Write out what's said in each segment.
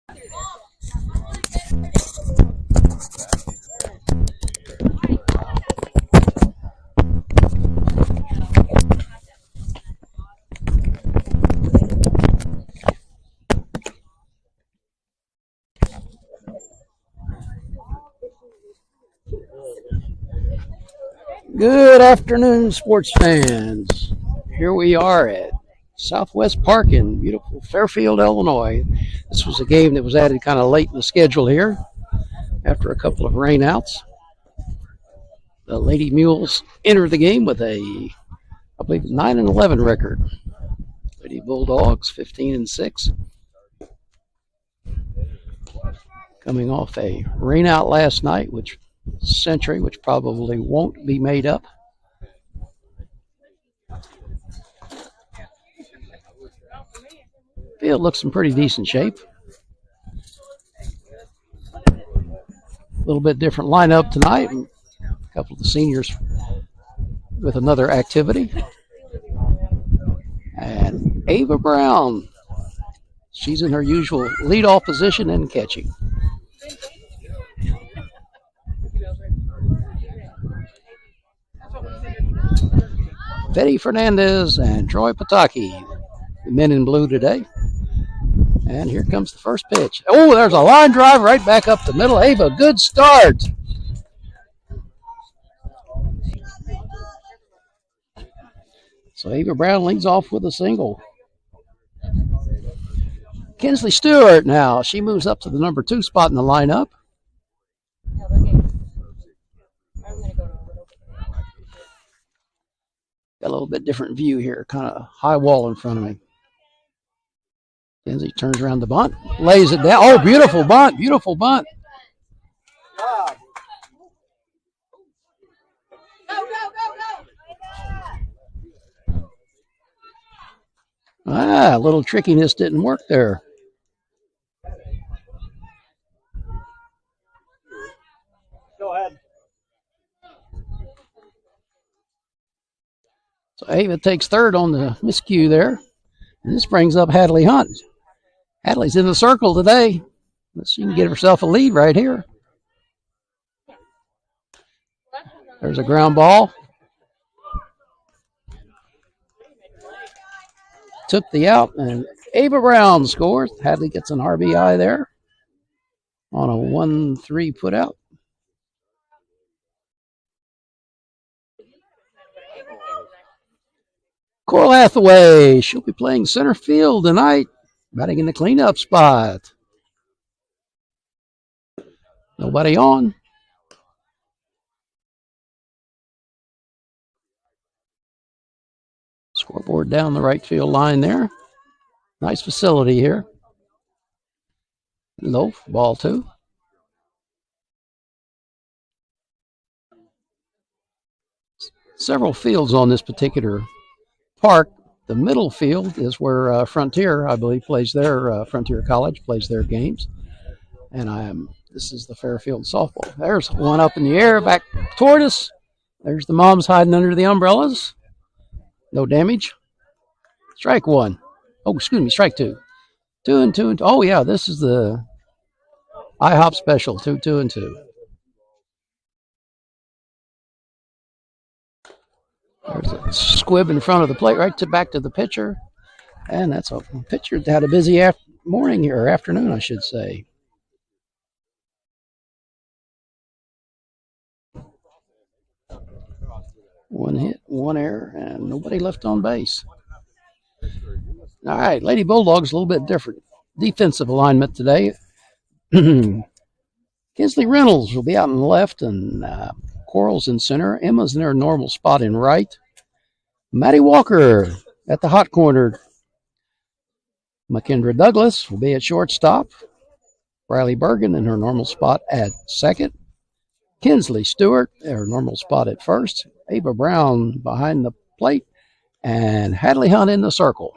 Good afternoon, sports fans. Here we are at Southwest Park in beautiful Fairfield, Illinois. This was a game that was added kind of late in the schedule here after a couple of rainouts. The Lady Mules entered the game with I believe, 9-11 record. Lady Bulldogs 15-6. Coming off a rainout last night, which probably won't be made up. Field looks in pretty decent shape. A little bit different lineup tonight. A couple of the seniors with another activity. And Ava Brown, she's in her usual leadoff position and catching. Betty Fernandez and Troy Pataki, the men in blue today. And here comes the first pitch. Oh, there's a line drive right back up the middle. Ava, good start. So Ava Brown leads off with a single. Kinsley Stewart now. She moves up to the number 2 spot in the lineup. Got a little bit different view here. Kind of high wall in front of me. Kinsley turns around the bunt. Lays it down. Oh, beautiful bunt. Beautiful bunt. A little trickiness didn't work there. Go ahead. So Ava takes third on the miscue there. And this brings up Hadley Hunt. Hadley's in the circle today. She can get herself a lead right here. There's a ground ball. Took the out, and Ava Brown scores. Hadley gets an RBI there on a 1-3 put out. Coral Hathaway, she'll be playing center field tonight, batting in the cleanup spot. Nobody on. Scoreboard down the right field line there. Nice facility here. Low, ball 2. Several fields on this particular park. The middle field is where Frontier, I believe, plays their Frontier College plays their games. And this is the Fairfield softball. There's one up in the air, back toward us. There's the moms hiding under the umbrellas. No damage. Strike 1. Oh, excuse me, strike 2. 2 and 2 and 2. Oh yeah, this is the IHOP special. 2, 2 and 2. There's a squib in front of the plate, back to the pitcher. And that's a pitcher that had a busy morning here, or afternoon, I should say. One hit, one error, and nobody left on base. All right, Lady Bulldogs a little bit different. Defensive alignment today. Kinsley Reynolds will be out in the left, and Coral's in center. Emma's in her normal spot in right. Maddie Walker at the hot corner. McKendra Douglas will be at shortstop. Riley Bergen in her normal spot at second. Kinsley Stewart, her normal spot at first. Ava Brown behind the plate. And Hadley Hunt in the circle.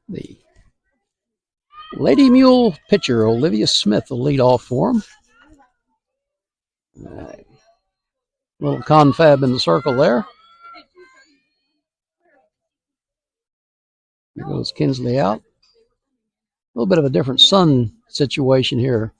The Lady Mule pitcher, Olivia Smith, will lead off for him. Right. Little confab in the circle there. Here goes Kinsley out. A little bit of a different sun situation here.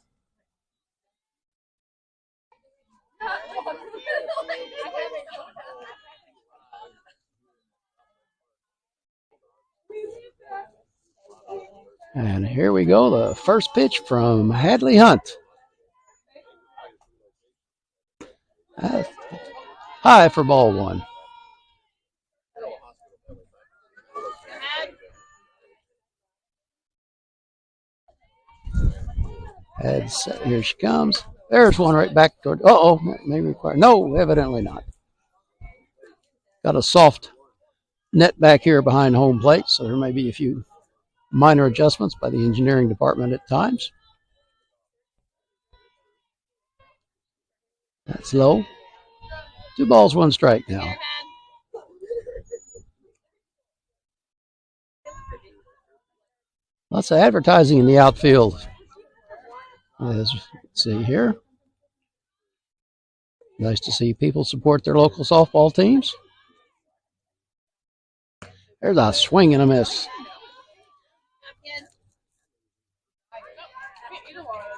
And here we go, the first pitch from Hadley Hunt. High for ball one. Here she comes. There's one right back toward. Uh-oh, may require. No, evidently not. Got a soft net back here behind home plate, so there may be a few minor adjustments by the engineering department at times. That's low. 2 balls, 1 strike now. Lots of advertising in the outfield. Let's see here. Nice to see people support their local softball teams. There's a swing and a miss.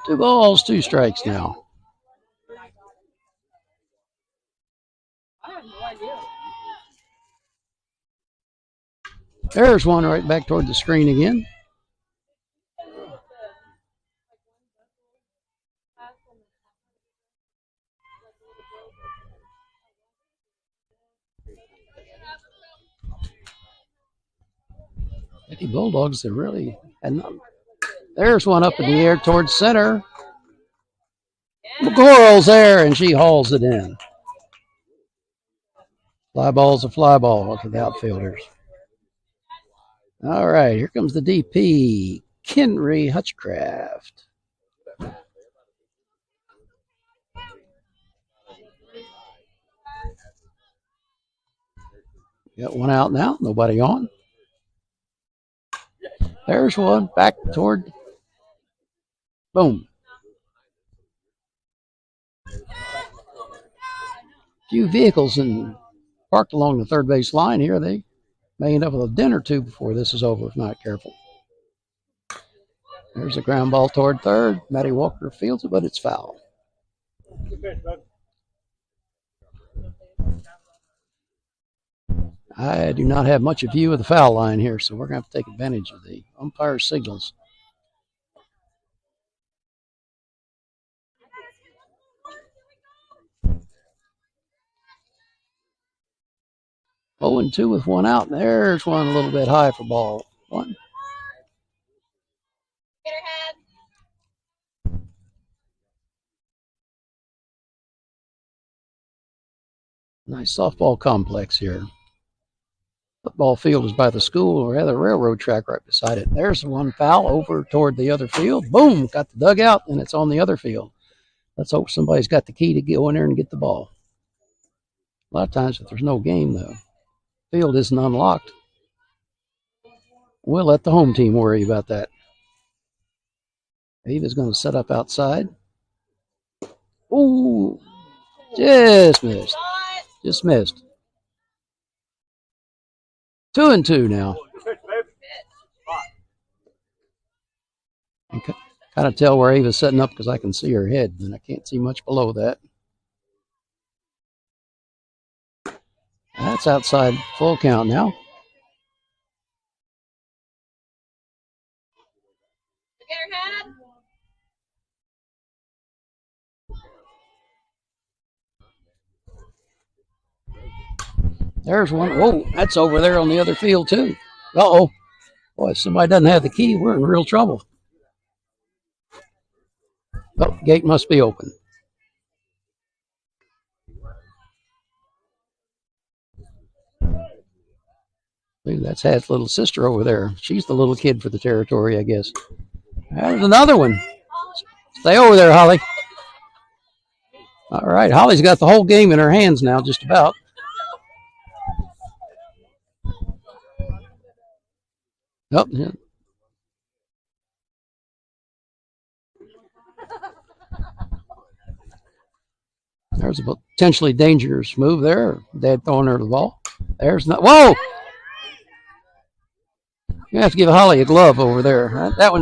2 balls, 2 strikes now. There's one right back toward the screen again. The Bulldogs are really, and there's one up in the air towards center. McCorrell's there, and she hauls it in. Fly ball's a fly ball to the outfielders. All right, here comes the DP, Kenry Hutchcraft. Got one out now, nobody on. There's one back toward. Boom. Few vehicles parked along the third base line here. They may end up with a dent or two before this is over if not careful. There's a ground ball toward third. Maddie Walker fields it, but it's foul. I do not have much of view of the foul line here, so we're going to have to take advantage of the umpire signals. Oh, and 2 with 1 out. There's one a little bit high for ball 1. Nice softball complex here. Football field is by the school, or rather railroad track right beside it. There's one foul over toward the other field. Boom, got the dugout, and it's on the other field. Let's hope somebody's got the key to go in there and get the ball. A lot of times if there's no game, the field isn't unlocked. We'll let the home team worry about that. Ava's going to set up outside. Ooh, just missed. Just missed. 2 and 2 now. I can kind of tell where Ava's setting up because I can see her head, and I can't see much below that. That's outside, full count now. There's one. Whoa, that's over there on the other field, too. Uh-oh. Boy, if somebody doesn't have the key, we're in real trouble. Oh, gate must be open. That's Had's little sister over there. She's the little kid for the territory, I guess. There's another one. Stay over there, Holly. All right, Holly's got the whole game in her hands now, just about. Oh, yeah. There's a potentially dangerous move there. Dad throwing her the ball. There's not. Whoa! You have to give Holly a glove over there. That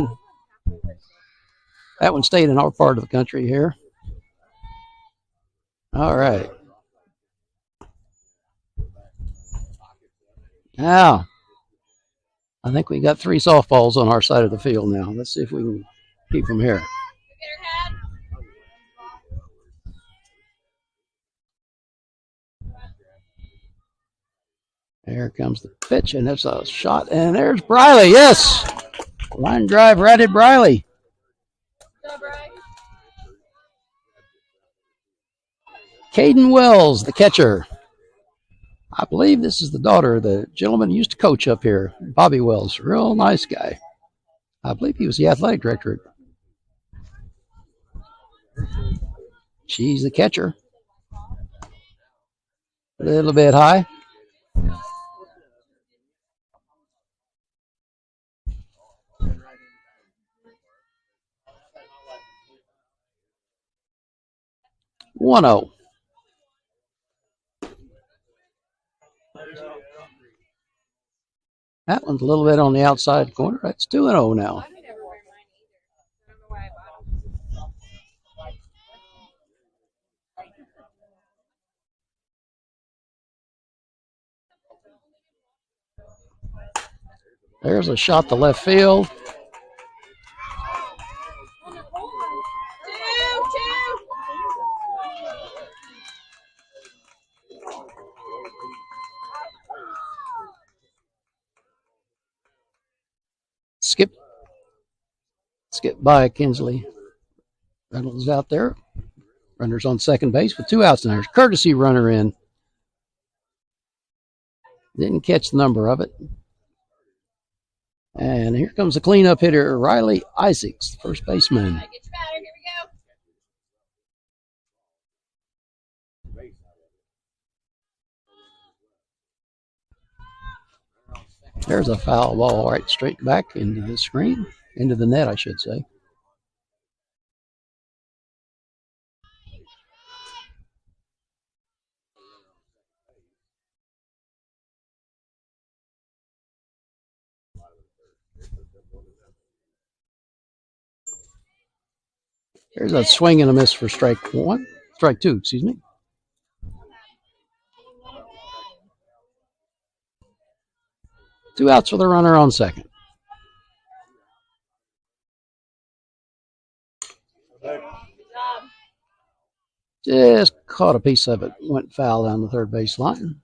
one stayed in our part of the country here. All right. Now, I think we got 3 softballs on our side of the field now. Let's see if we can keep them here. There comes the pitch, and it's a shot, and there's Briley. Yes! Line drive right at Briley. Caden Wells, the catcher. I believe this is the daughter of the gentleman who used to coach up here, Bobby Wells. Real nice guy. I believe he was the athletic director. She's the catcher. A little bit high. One zero. That one's a little bit on the outside corner. That's 2-0 now. There's a shot to left field. Skip by Kinsley. Reynolds out there. Runner's on second base with 2 outs, and there's courtesy runner in. Didn't catch the number of it. And here comes the cleanup hitter, Riley Isaacs, first baseman. There's a foul ball right straight back into the screen, into the net, I should say. There's a swing and a miss for strike 2, excuse me. Two outs for the runner on second. Just caught a piece of it. Went foul down the third base line.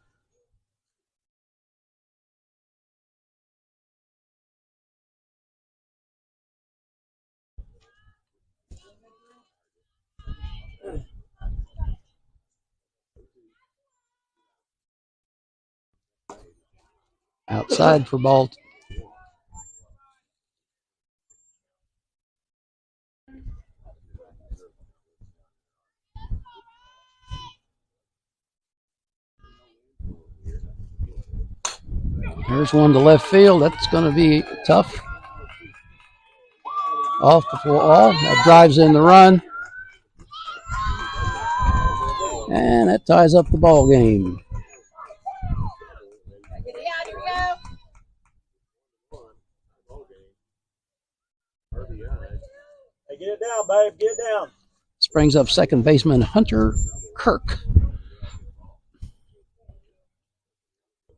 Outside for ball. There's one to left field. That's going to be tough. Off the wall. That drives in the run. And that ties up the ball game. Hey, get it down, babe. Get it down. This brings up second baseman Hunter Kirk.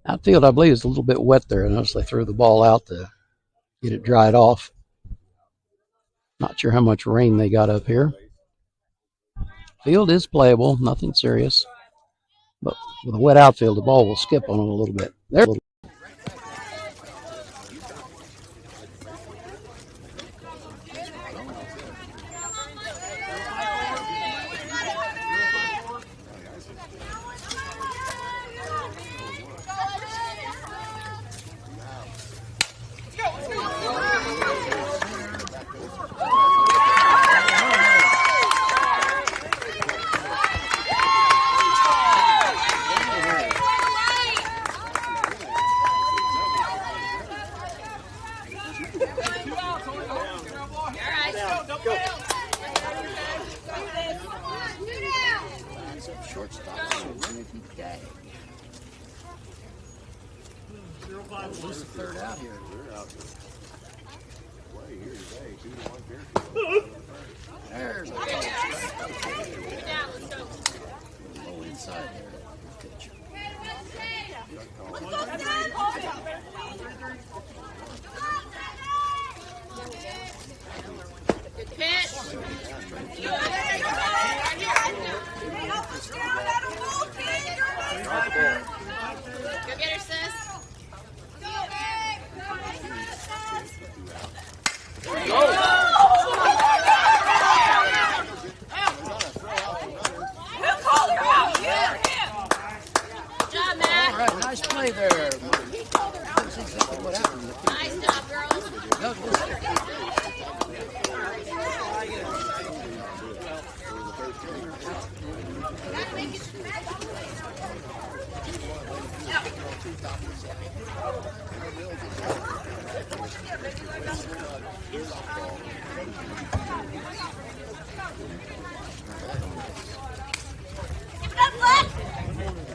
Outfield, I believe, is a little bit wet there. I noticed they threw the ball out to get it dried off. Not sure how much rain they got up here. Field is playable, nothing serious. But with a wet outfield, the ball will skip on it a little bit. There. Who's the third out here? There's a low inside there. Pitch. Good pitch. Go get her, sis. All right, nice play there. That's exactly what happened. Nice job, girls.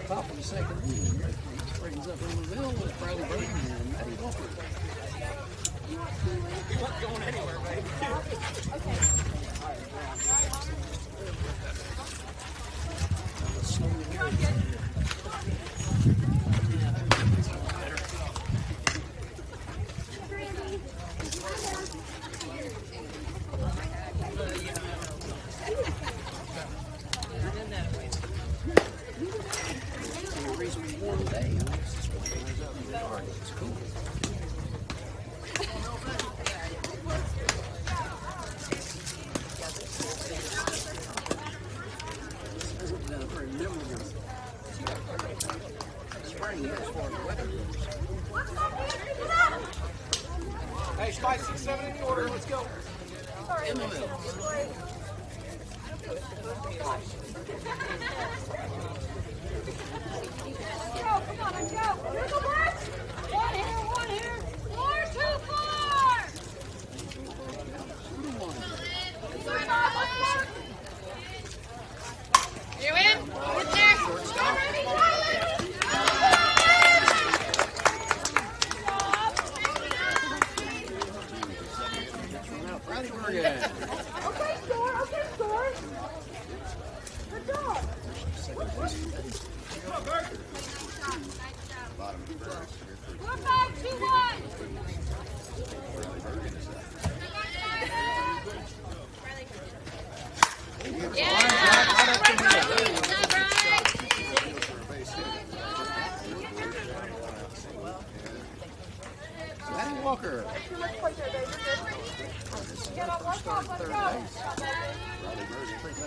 Top of the second inning. Brings up in the middle with Bradley Burton and Matty Walker. You're not going anywhere, baby. It's cool. Hey, Spice, 6, 7 in the order. Let's go. In the middle. You in? Get there. Bradley Burton. Okay, score. Good job. We're back 2-1. Matty Walker. Started third base.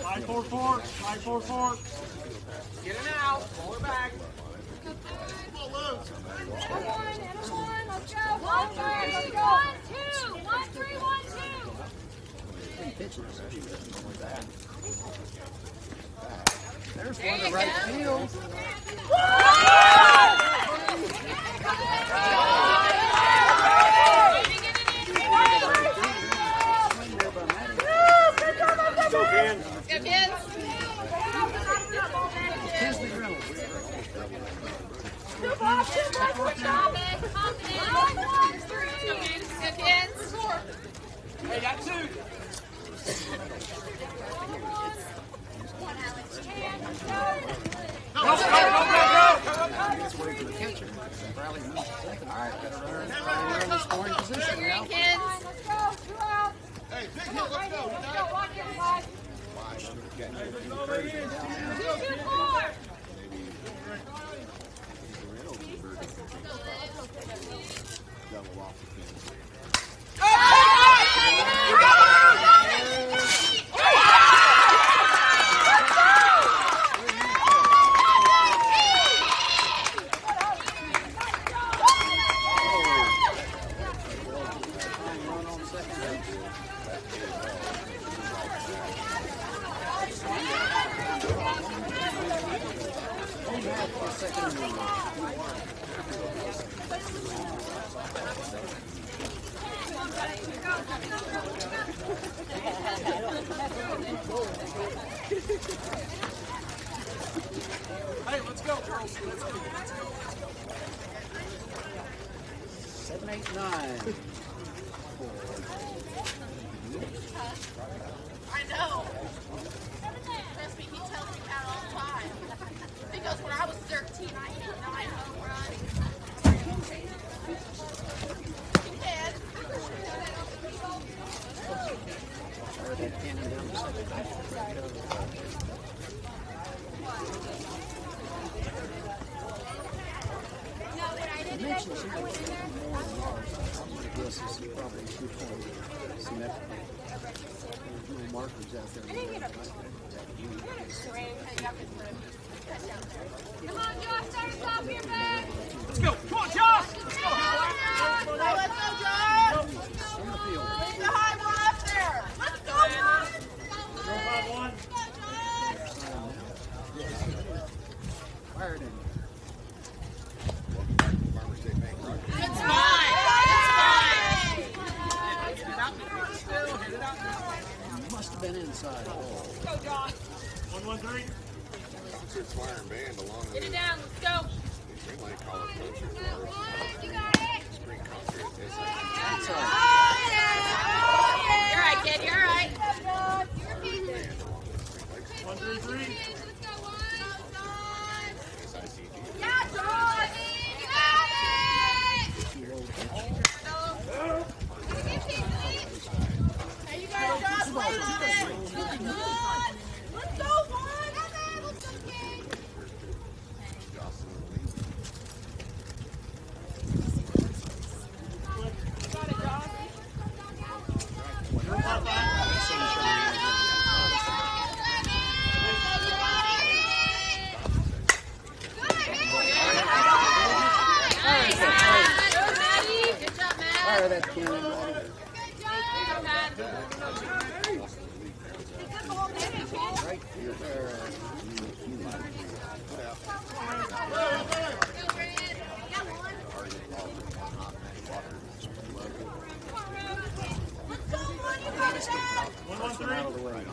5-4-4. 5-4-4. Get it out. Pull it back. Pull loose. Let's go. 1-3, 1-2. Pitches. There's one to right field. Go, Ken. Go, kids. Kinsley Reynolds. Good job. Good kids. Hey, got 2. Go. It's waiting for the catcher. Bradley moves to second. All right, got a runner in the scoring position now. Kids. Let's go. 2 out. Hey, big hit. Let's go. Watch it, guys. 2-4. Hey, let's go, girls. Let's go. I know. Trust me, he tells me that all the time. Because when I was 13, I hit 9 home runs. He did. Come on, Josh, start us off here, man. Let's go. Come on, Josh. Let's go. Let's go, John. Leave the high one up there. Let's go, John. 5-1. It's fine. Must have been inside. Go, Josh. 1-1-3. Fire band along Get with it down. Let's go. they might call it coaches or You got it. spring concert. It's You're right, kid. You're right. 1-3-3. Yeah, Josh. You got it. Hey, you guys, Josh, play on it. Let's go, one. Let's go, kid. Good job, Matt. Fire that cannon. Good job, Matt. Right here, there. Out of the way.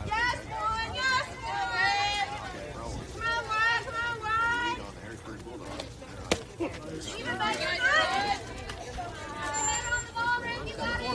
Yes, one. Yes, one. Come on, Ryan. Come on, Ryan. Even though you're good. Hand on the ball, Rick. You got it.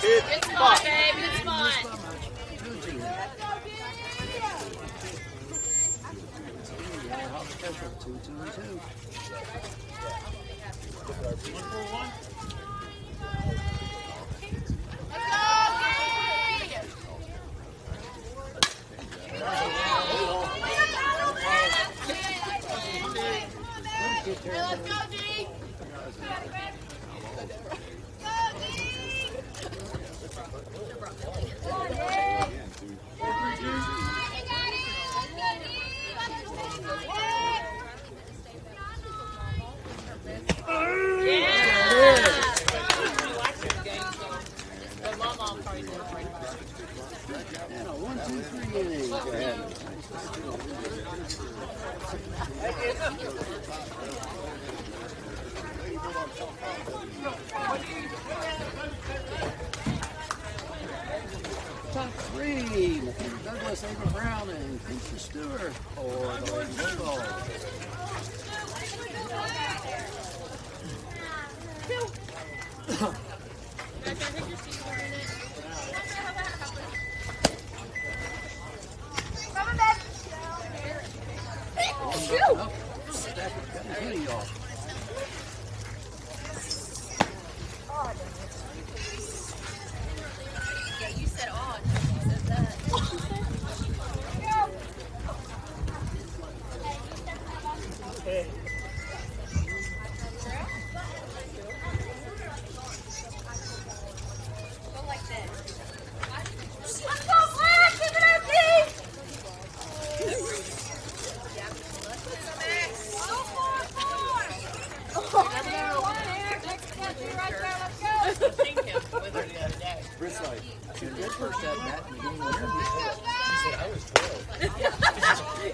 It's fine, baby. It's fine. Let's go, D. And a 1-2-3 inning. Top three, Douglas, Ava Brown, and Keisha Stewart for the Lady Bulldogs. You said odd. You said that. Go like this. Let's go, Black! Give it up, Pete! Britt's like, she did first at bat in the beginning of the year.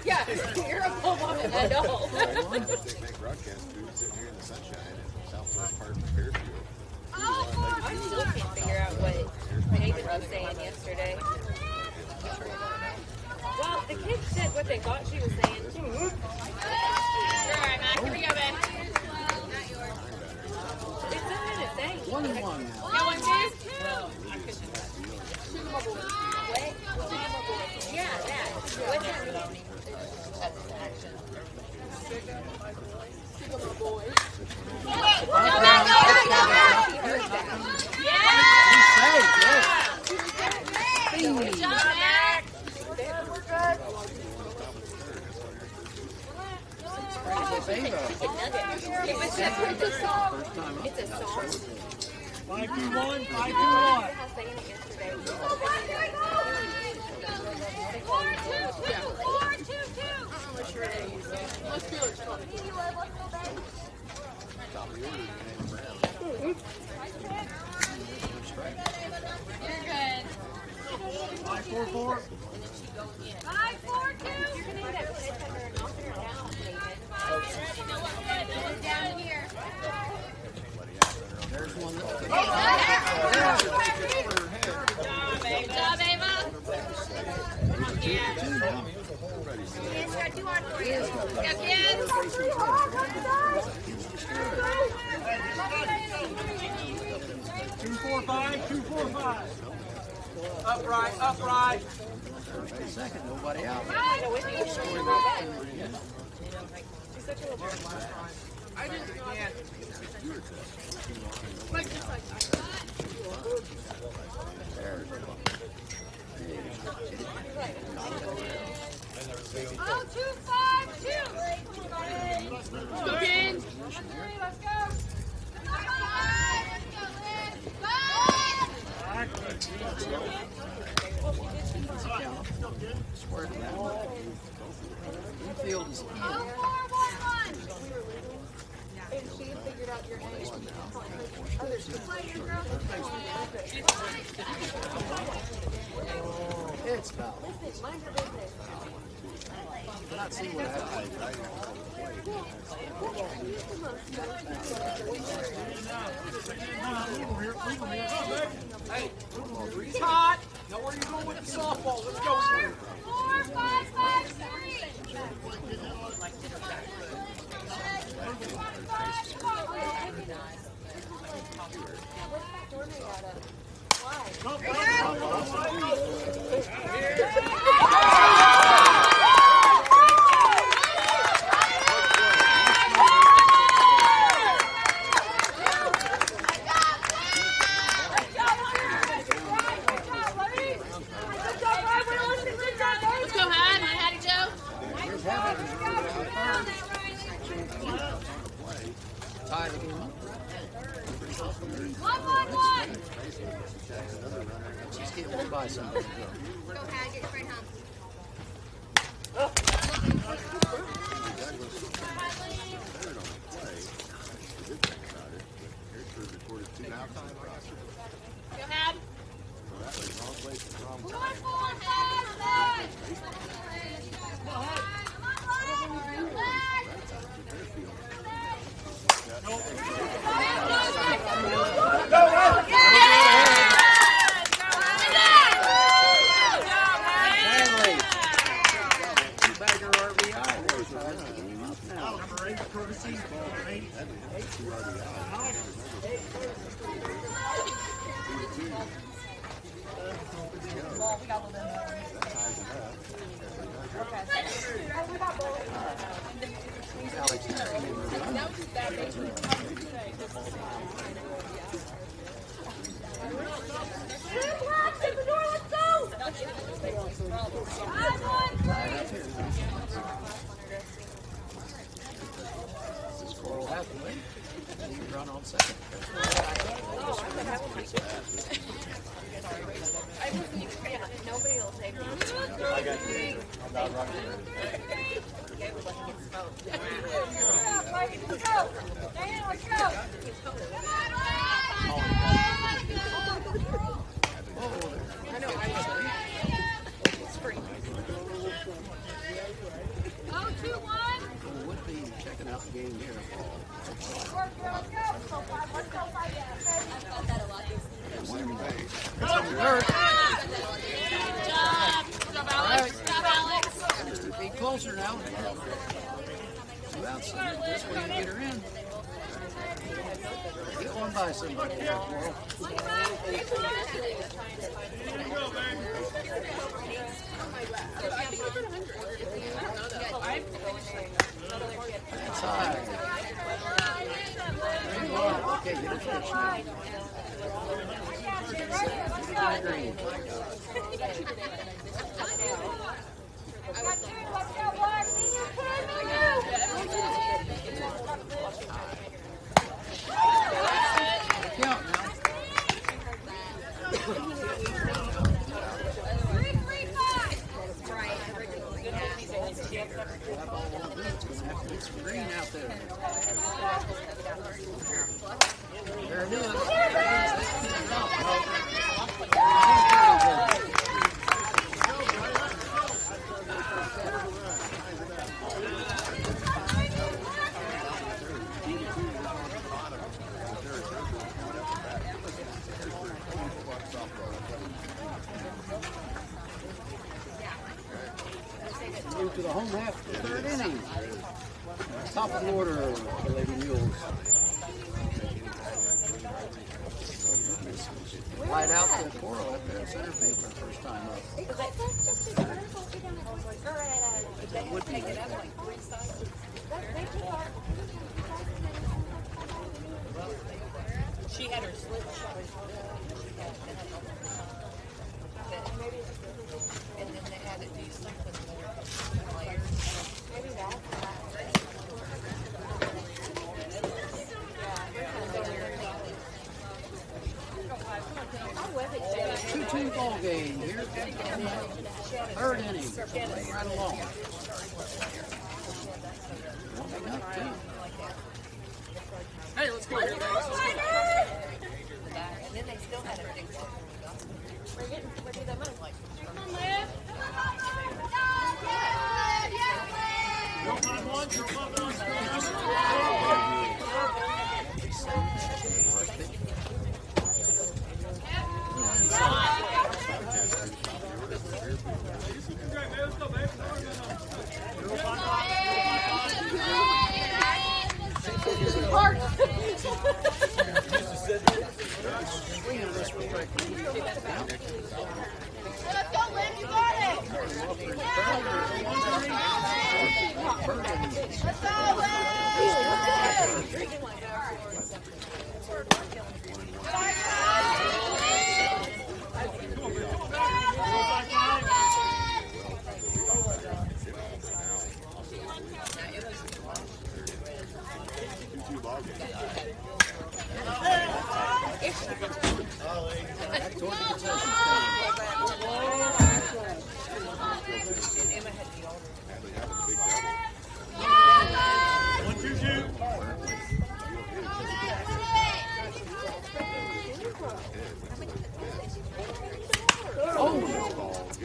Yeah, you're a bum on it. I know. Big Mac broadcast booth sitting here in the sunshine in southwest part of Fairfield. I still can't figure out what David was saying yesterday. Well, the kids said what they thought she was saying. Alright, Mac, here we go, babe. It's something to say. 1-1 now. You want this? Yeah, that. What's that mean? Good job, Mac. It's a song. 5-2-1, 5-2-1. I sang it yesterday. 4-2-2! Let's do it. You're good. 5-4-4. 5-4-2! You're gonna get a pitch under and off your down, David. Down here. There's one that Good job, Ava. Kids, got 2 on for you. Go, kids. 2-4-5, 2-4-5. Upright, upright. second, nobody out. I just can't. Oh, 2-5-2. Go, kids. Let's go. Infield is in. 4-1-1. It's foul. We're not seeing what happened. Hey, he's hot. Know where you're going with the softball. Let's go. Let's go, Hattie. Hattie Joe. Tie the game up. 1-1-1. She's getting Buy something. Go ahead, get your friend home. Third on the play. The good thing about it, Harrisburg recorded 2 halftime rosters. Go ahead. So that was wrong place at the wrong Come time. on, Fairfield. Two-bagger RBI. Number 8, courtesy. Number 8. Squirrel halfway. You run on second. Nobody will take me. let's go. Diana, let's go. Oh, 2-1. Would be checking out the game here. Let's go. Let's go, Second base. Just to be closer now. Well, this way you get her in. Get one by somebody here, Coral. That's high. Okay, get a fish now. Green. Let's go, Black. You kidding me? Count now. 3-3-5. That ball won't do it. It's going to have to get some green out there. There it is. Move to the home half of the third inning. Top of the order, the Lady Mules. Light out the Coral up there in center field for the first time up. That would be She had her slip shut. And then they had to do something more later. Maybe that's 2-2 ball game here. Third inning. Right along. Warming up too. Hey, let's go. And then they still had everything. We're getting that money. Like, Swinging this real quick.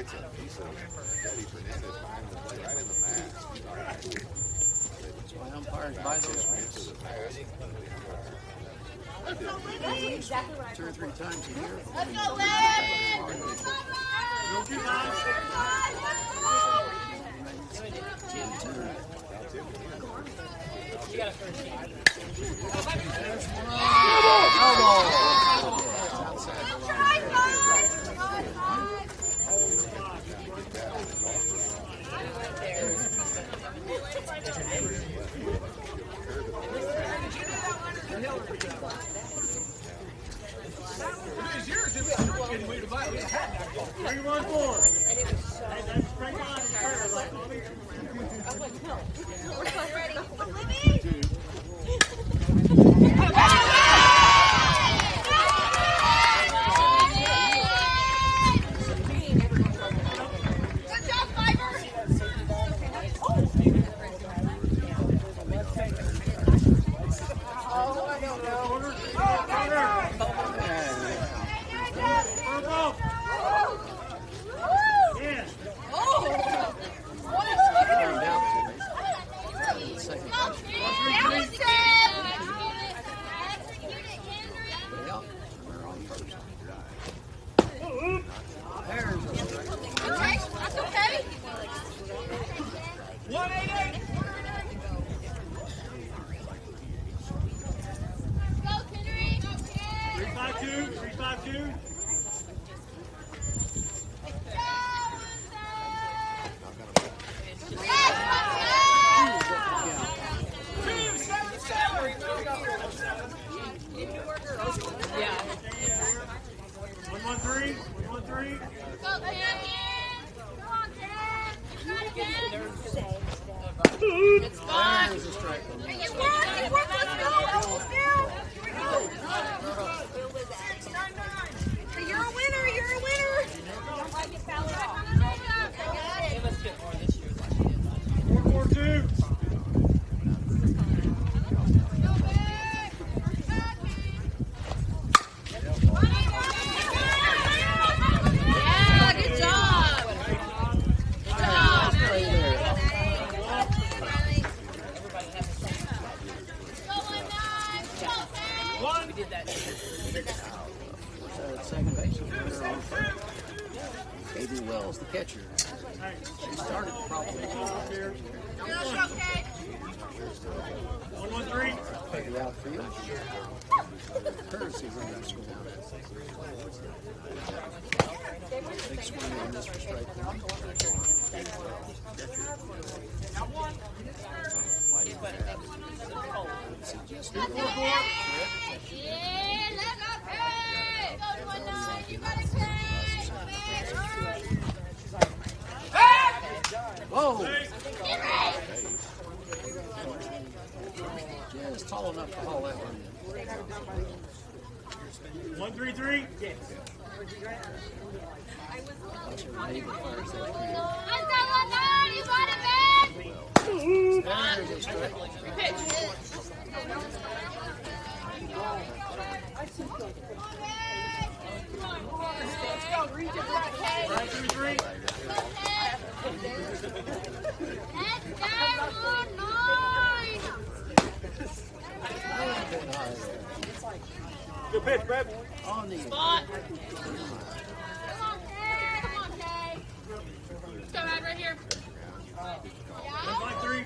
gets a piece of Teddy Fernandez behind the play, right in the mask. That's why umpires buy those masks. Two or three times a year. Let's go, Lev! Bring one forward. Hey, that's straight line. Good job, Fiber! Yeah. That's okay. 188. Go, Henry. 352. 352. One, 113. 113. Go, Ken. Come on, Ken. Try it again. There's a strike. Hey, it worked. It worked. Let's go. Here we go. Hey, you're a winner. You're a winner. Don't let it foul it off. 442. Yeah, good job. Good job. One. Second base. Katie Wells, the catcher. She started probably You're okay. 113. the outfield. Courtesy run that score. Big swing on this for strike one. Yeah, let's go, Ken. Go to 19. You got it, Ken. Whoa! Just tall enough to haul that one in. 133. Let's go, 19. You got it, man. There's a strike. Pitch. 533. Good pitch, Brad. On the Spot. Come on, Kay. Come on, Kay. Let's go right here. 153.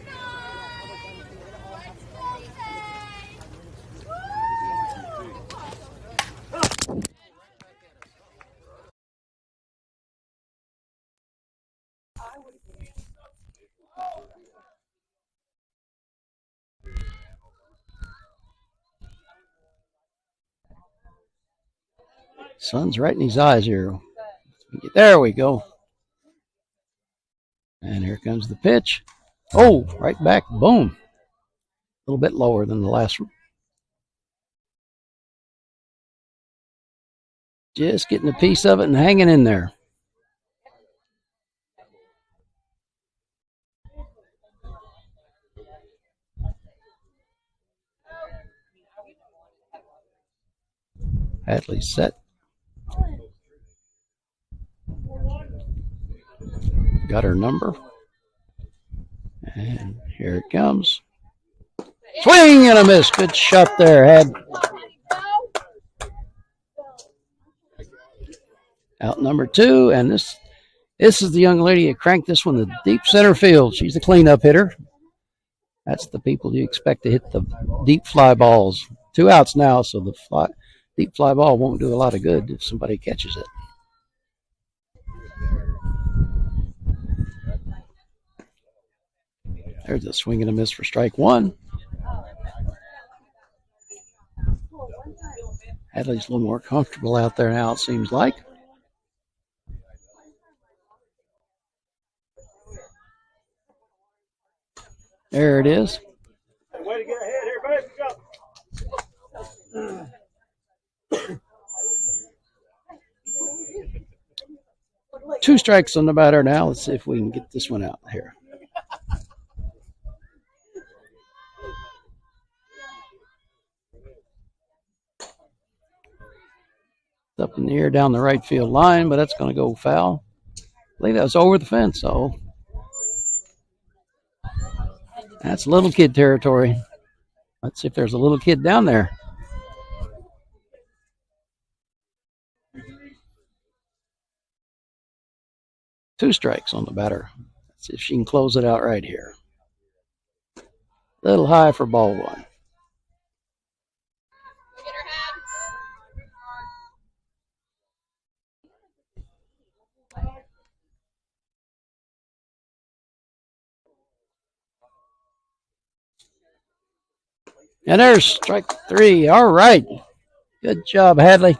sun's right in his eyes here. There we go. And here comes the pitch. Oh, right back. Boom. A little bit lower than the last one. Just getting a piece of it and hanging in there. Hadley set. got her number. And here it comes. Swing and a miss. Good shot there, Had. Out number 2, and this is the young lady that cranked this one to deep center field. She's the cleanup hitter. That's the people you expect to hit the deep fly balls. 2 outs now, so the deep fly ball won't do a lot of good if somebody catches it. There's a swing and a miss for strike 1. Hadley's a little more comfortable out there now, it seems like. There it is. Way to get ahead here, baby. Go. 2 strikes on the batter now. Let's see if we can get this one out here. Up in the air down the right field line, but that's going to go foul. I believe that was over the fence, so that's little kid territory. Let's see if there's a little kid down there. Two strikes on the batter. Let's see if she can close it out right here. A little high for ball 1. And there's strike 3. All right. Good job, Hadley.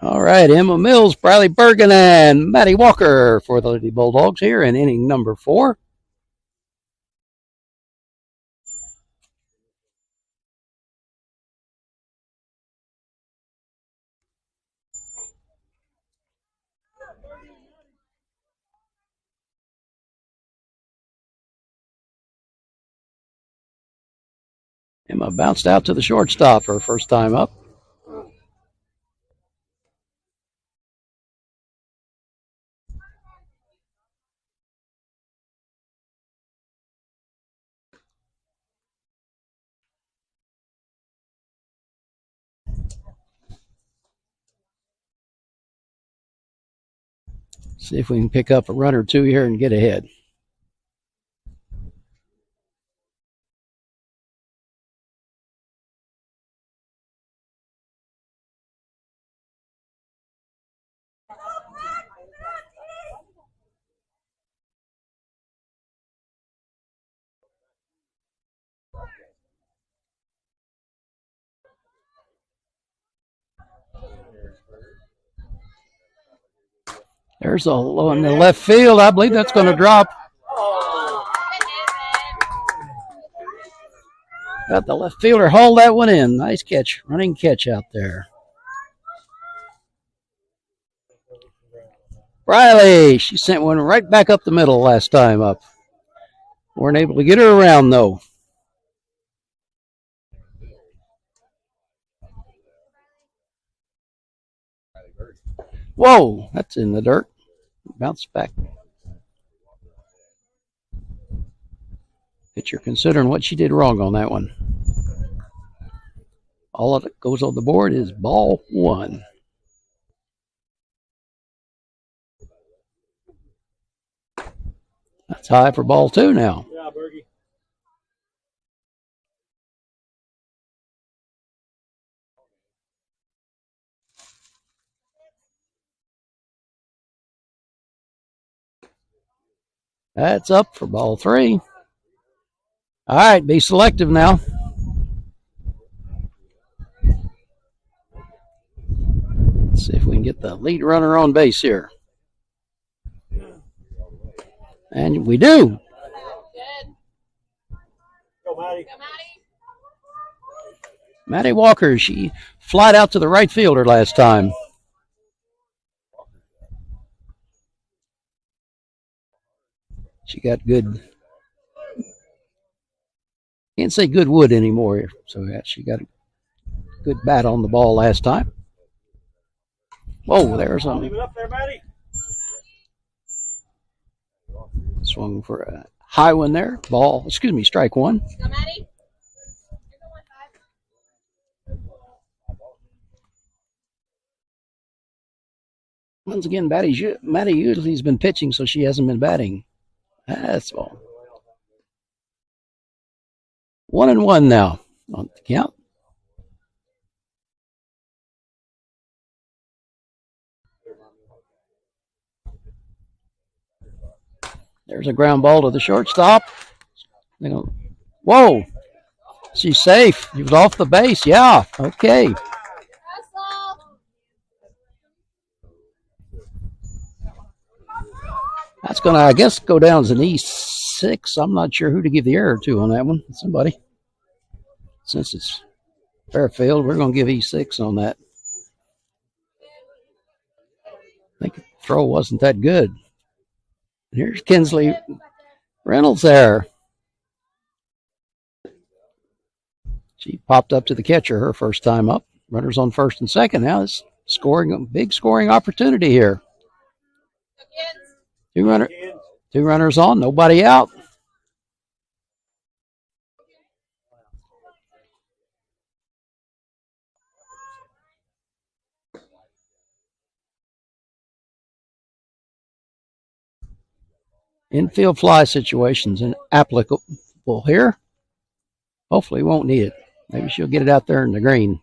All right, Emma Mills, Briley Bergen, and Maddie Walker for the Lady Bulldogs here in inning number 4. Emma bounced out to the shortstop her first time up. See if we can pick up a run or two here and get ahead. There's a low in the left field. I believe that's going to drop. Got the left fielder haul that one in. Nice catch. Running catch out there. Riley, she sent one right back up the middle last time up. Weren't able to get her around, though. Whoa, that's in the dirt. Bounce back. Pitcher considering what she did wrong on that one. All that goes on the board is ball 1. That's high for ball 2 now. Yeah, Bergie. That's up for ball 3. All right, be selective now. Let's see if we can get the lead runner on base here. And we do. Go, Maddie. Maddie Walker, she flied out to the right fielder last time. She got good Can't say good wood anymore. So yeah, she got a good bat on the ball last time. Whoa, there's Leave it a up there, Maddie. swung for a high one there. Ball, excuse me, strike one. Go, Maddie. You're going five. Once again, Maddie usually has been pitching, so she hasn't been batting. That's all. 1-1 now on the count. There's a ground ball to the shortstop. Whoa! She's safe. She was off the base. Yeah. Okay. That's going to, I guess, go down as an E6. I'm not sure who to give the error to on that one. Somebody. Since it's Fairfield, we're going to give E6 on that. I think the throw wasn't that good. Here's Kinsley Reynolds there. She popped up to the catcher her first time up. Runners on first and second. Now it's big scoring opportunity here. Two runners on, nobody out. Infield fly situations applicable here. Hopefully won't need it. Maybe she'll get it out there in the green.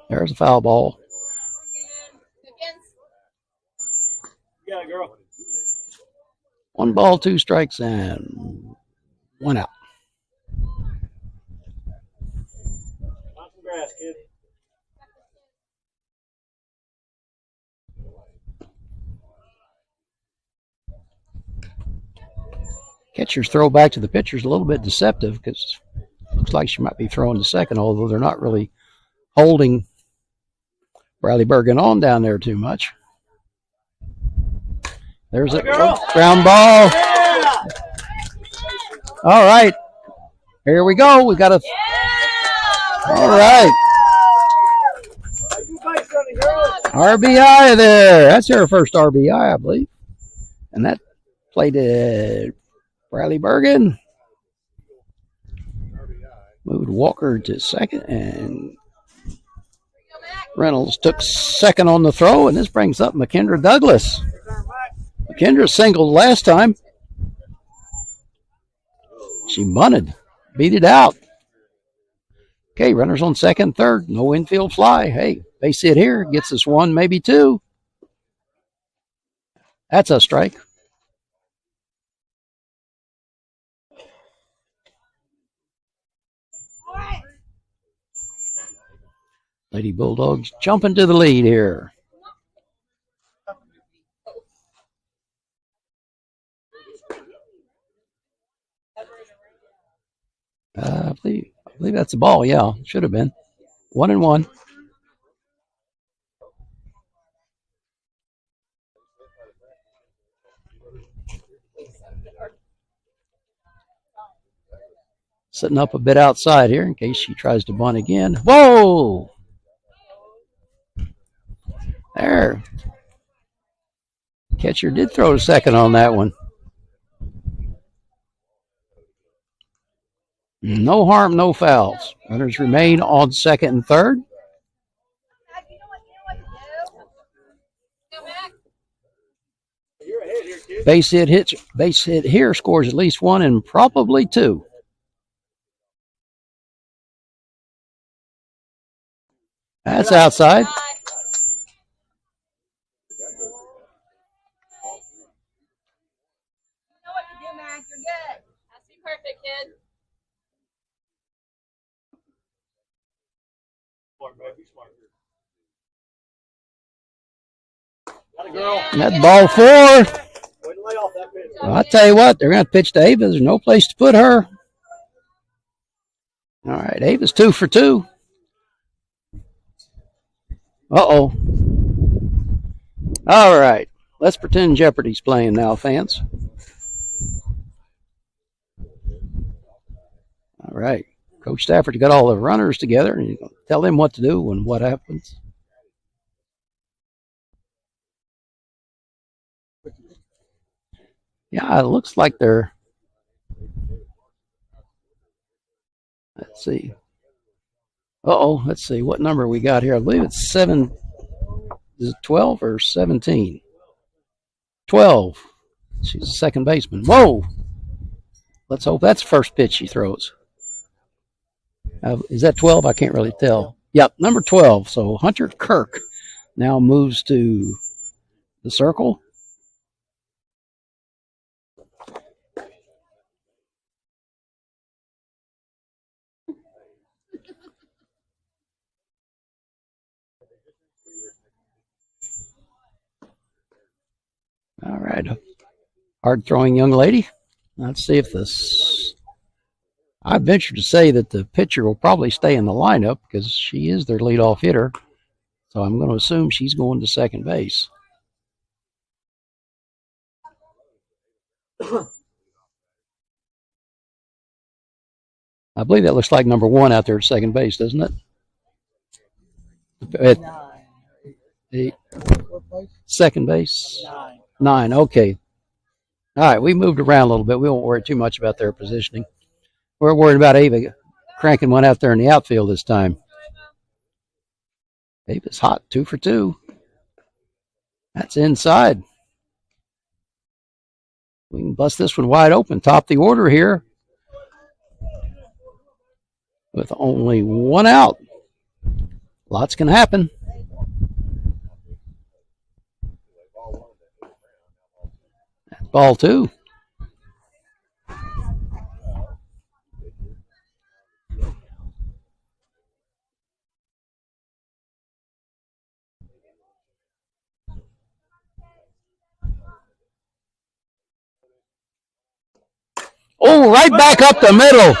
There's a foul ball. You got it, girl. 1 ball, 2 strikes, and 1 out. On some grass, kid. Catcher's throw back to the pitcher is a little bit deceptive because it looks like she might be throwing to second, although they're not really holding Bradley Bergen on down there too much. There's a ground ball. Yeah! All right. Here we go. We got a. All right. RBI there. That's her first RBI, I believe. And that played to Bradley Bergen. Moved Walker to second, and Reynolds took second on the throw, and this brings up McKendra Douglas. McKendra singled last time. She bunted, beat it out. Okay, runners on second, third, no infield fly. Hey, base hit here, gets us 1, maybe 2. That's a strike. Lady Bulldogs jumping to the lead here. I believe that's a ball. Yeah, should have been 1-1. Sitting up a bit outside here in case she tries to bunt again. Whoa! There. Catcher did throw to second on that one. No harm, no fouls. Runners remain on second and third. Base hit here scores at least 1 and probably 2. That's outside. You know what to do, Mac. You're good. Has to be perfect, kid. Smart, baby, smart. Got a girl. That's ball 4. Way to lay off that pitch. Well, I tell you what, they're going to pitch to Ava. There's no place to put her. All right, Ava's 2 for 2. Uh-oh. All right. let's pretend Jeopardy's playing now, fans. All right. Coach Stafford got all the runners together and you tell them what to do and what happens. Yeah, it looks like they're. Let's see. Let's see what number we got here. I believe it's 7. Is it 12 or 17? 12. She's a second baseman. Whoa! Let's hope that's the first pitch she throws. Is that 12? I can't really tell. Yep, number 12. So Hunter Kirk now moves to the circle. All right. Hard throwing young lady. Let's see if this. I venture to say that the pitcher will probably stay in the lineup because she is their leadoff hitter. So I'm going to assume she's going to second base. I believe that looks like number 1 out there at second base, doesn't it? At second base? 9. Okay. All right, we moved around a little bit. We won't worry too much about their positioning. We're worried about Ava cranking one out there in the outfield this time. Ava's hot, 2 for 2. That's inside. We can bust this one wide open. Top the order here with only 1 out. Lots can happen. That's ball 2. Oh, right back up the middle.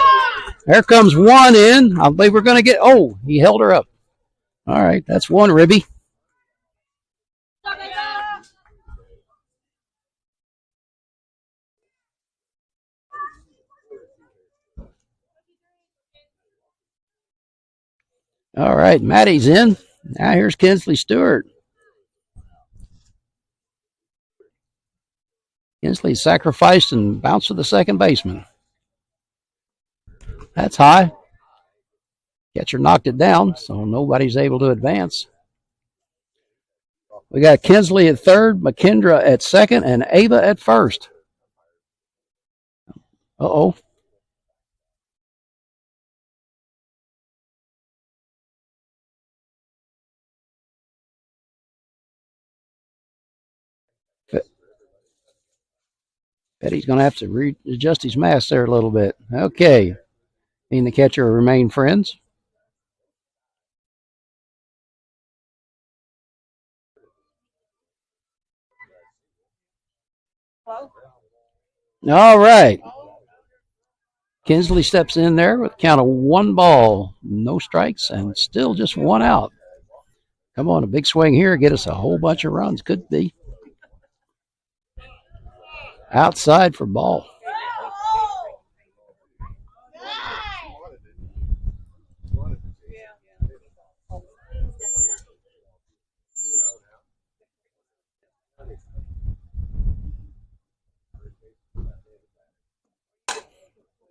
There comes 1 in. I believe we're going to get. Oh, he held her up. All right, that's 1 ribby. All right, Maddie's in. Now here's Kinsley Stewart. Kinsley sacrificed and bounced to the second baseman. That's high. Catcher knocked it down, so nobody's able to advance. We got Kinsley at third, McKendra at second, and Ava at first. Uh-oh. Betty's going to have to readjust his mask there a little bit. Okay. He and the catcher remain friends. All right. Kinsley steps in there with a count of 1 ball, no strikes, and still just 1 out. Come on, a big swing here, get us a whole bunch of runs. Could be. Outside for ball.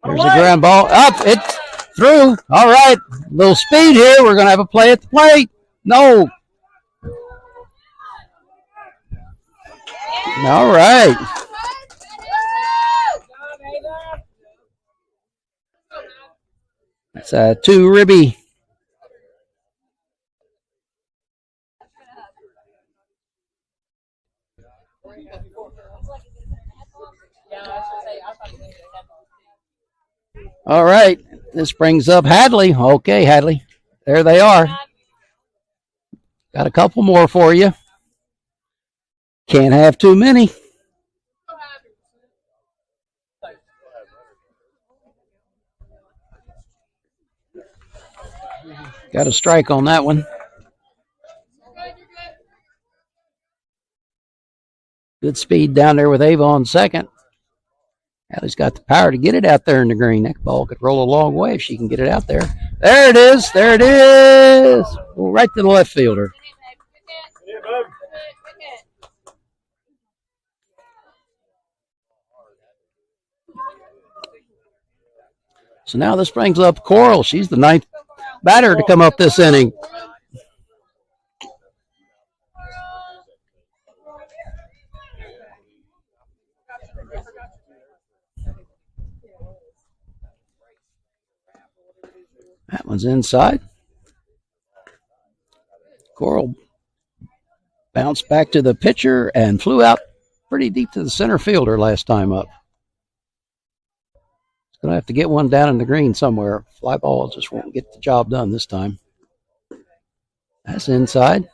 There's a ground ball. Up, it's through. All right, a little speed here. We're going to have a play at the plate. No. All right. That's 2 ribby. All right, this brings up Hadley. Okay, Hadley, there they are. Got a couple more for you. Can't have too many. Got a strike on that one. Good speed down there with Ava on second. Allie's got the power to get it out there in the green. That ball could roll a long way if she can get it out there. There it is. There it is. Well, right to the left fielder. So now this brings up Coral. She's the ninth batter to come up this inning. That one's inside. Coral bounced back to the pitcher and flew out pretty deep to the center fielder last time up. It's going to have to get one down in the green somewhere. Fly ball just won't get the job done this time. That's inside.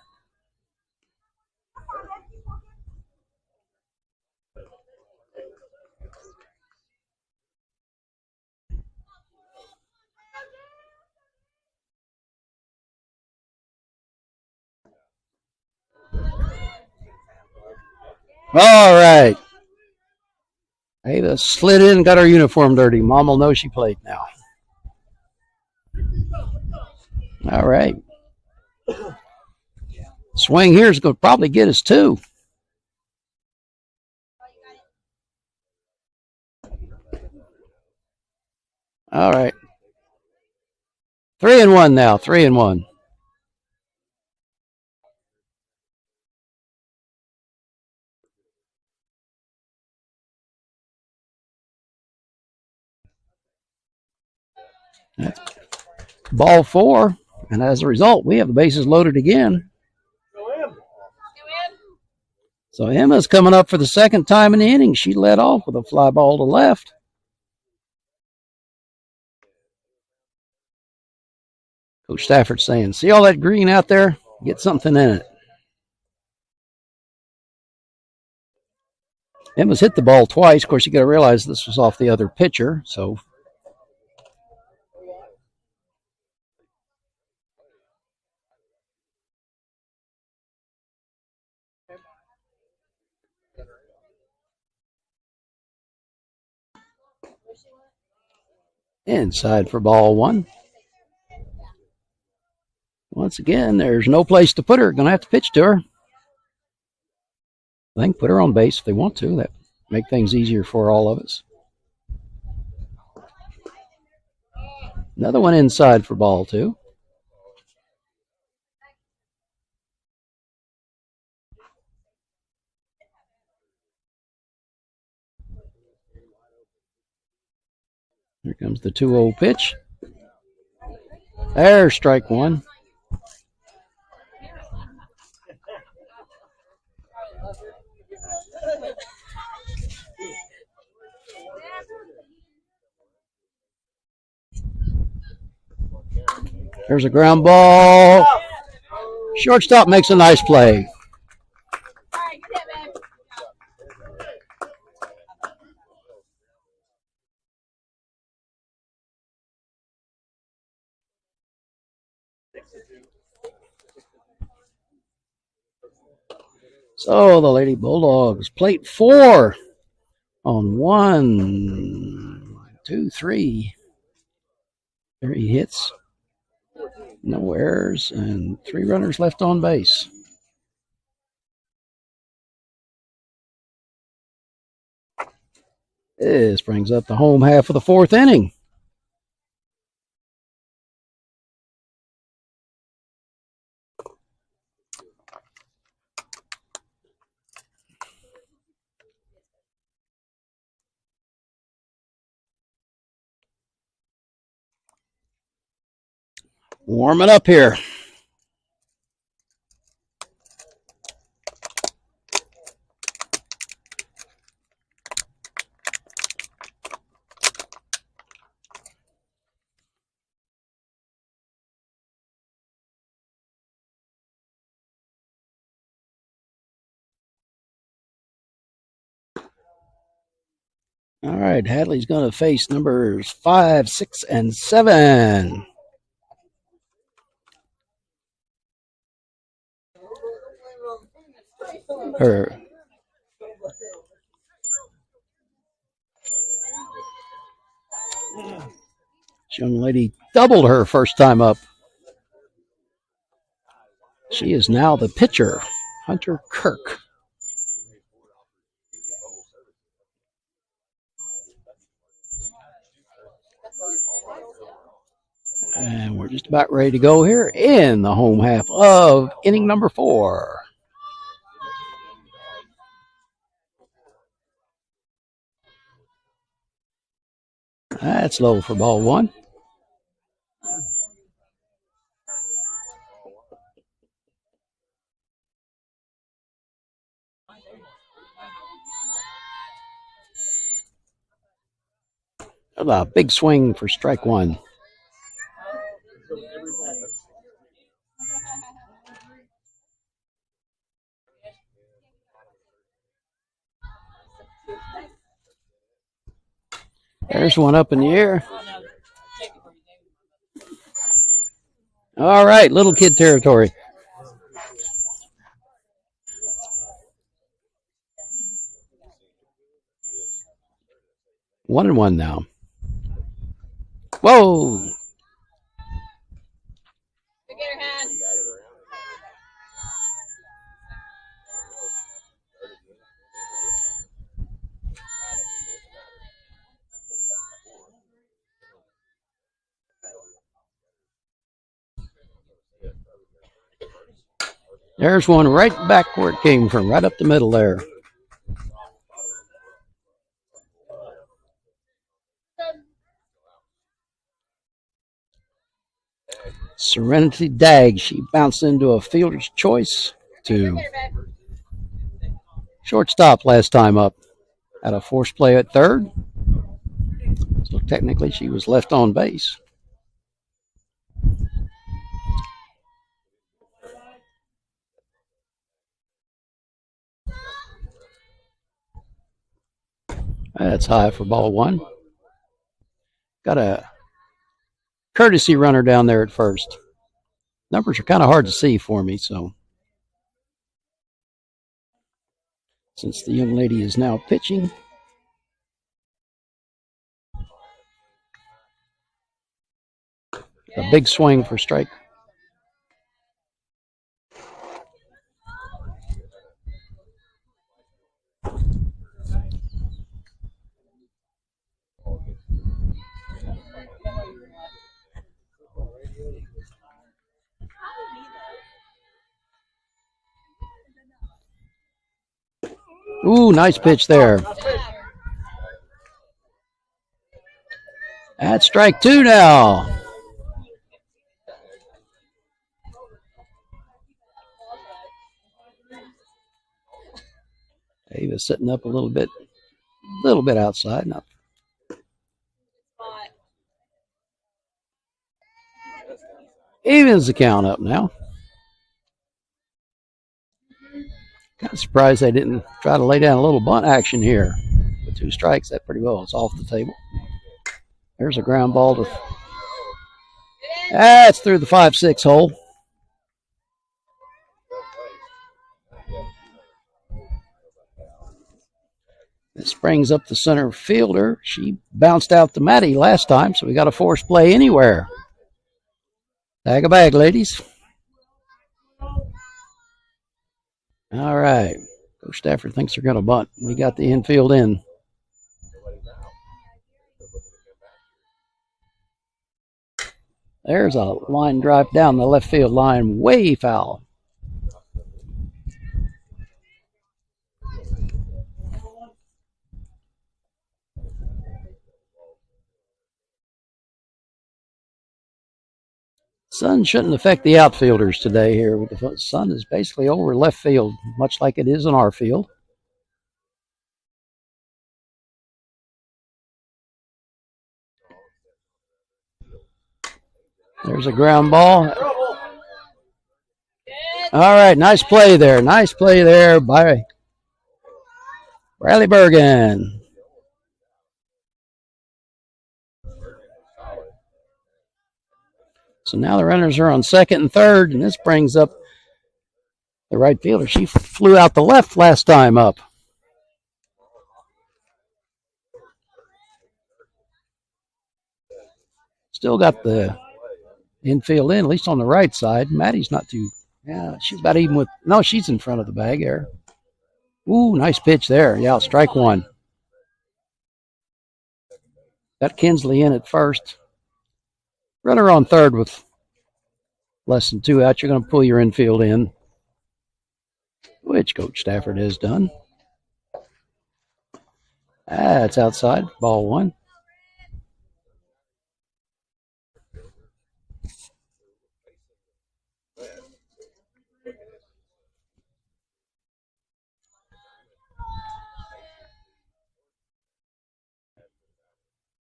All right. Ava slid in and got her uniform dirty. Mom will know she played now. All right. Swing here is going to probably get us two. All right. 3-1 now. 3-1. That's ball four. And as a result, we have the bases loaded again. So Emma's coming up for the second time in the inning. She led off with a fly ball to left. Coach Stafford's saying, see all that green out there? Get something in it. Emma's hit the ball twice. Of course, you got to realize this was off the other pitcher. So inside for ball one. Once again, there's no place to put her. Going to have to pitch to her. They can put her on base if they want to. That make things easier for all of us. Another one inside for ball two. Here comes the 2-0 pitch. There's strike one. There's a ground ball. Shortstop makes a nice play. So the Lady Bulldogs, plate 4 on 1, 2, 3. 3 hits, no errors, and 3 runners left on base. This brings up the home half of the 4th inning. Warming up here. All right, Hadley's going to face numbers 5, 6, and 7. This young lady doubled her first time up. She is now the pitcher, Hunter Kirk. And we're just about ready to go here in the home half of inning number 4. That's low for ball 1. A big swing for strike 1. There's one up in the air. All right, little kid territory. One and one now. Whoa. There's one right back where it came from, right up the middle there. Serenity Dag, she bounced into a fielder's choice to shortstop last time up. Had a force play at third. So technically she was left on base. That's high for ball 1. Got a courtesy runner down there at first. Numbers are kind of hard to see for me, so since the young lady is now pitching. A big swing for strike. Ooh, nice pitch there. That's strike 2 now. He was sitting up a little bit outside. Not. Evens the count up now. Kind of surprised they didn't try to lay down a little bunt action here. With 2 strikes, that pretty well is off the table. There's a ground ball to. That's through the 5-6 hole. This brings up the center fielder. She bounced out to Maddie last time, so we got a force play anywhere. Tag a bag, ladies. All right. Coach Stafford thinks they're going to bunt. We got the infield in. There's a line drive down the left field line, way foul. Sun shouldn't affect the outfielders today here. The sun is basically over left field, much like it is in our field. There's a ground ball. All right, nice play there. Nice play there by Bradley Bergen. So now the runners are on second and third, and this brings up the right fielder. She flew out the left last time up. Still got the infield in, at least on the right side. Maddie's not too. Yeah, she's about even with. No, she's in front of the bag there. Ooh, nice pitch there. Yeah, strike one. Got Kinsley in at first. Runner on third with less than 2 out. You're going to pull your infield in, which Coach Stafford has done. It's outside. Ball one.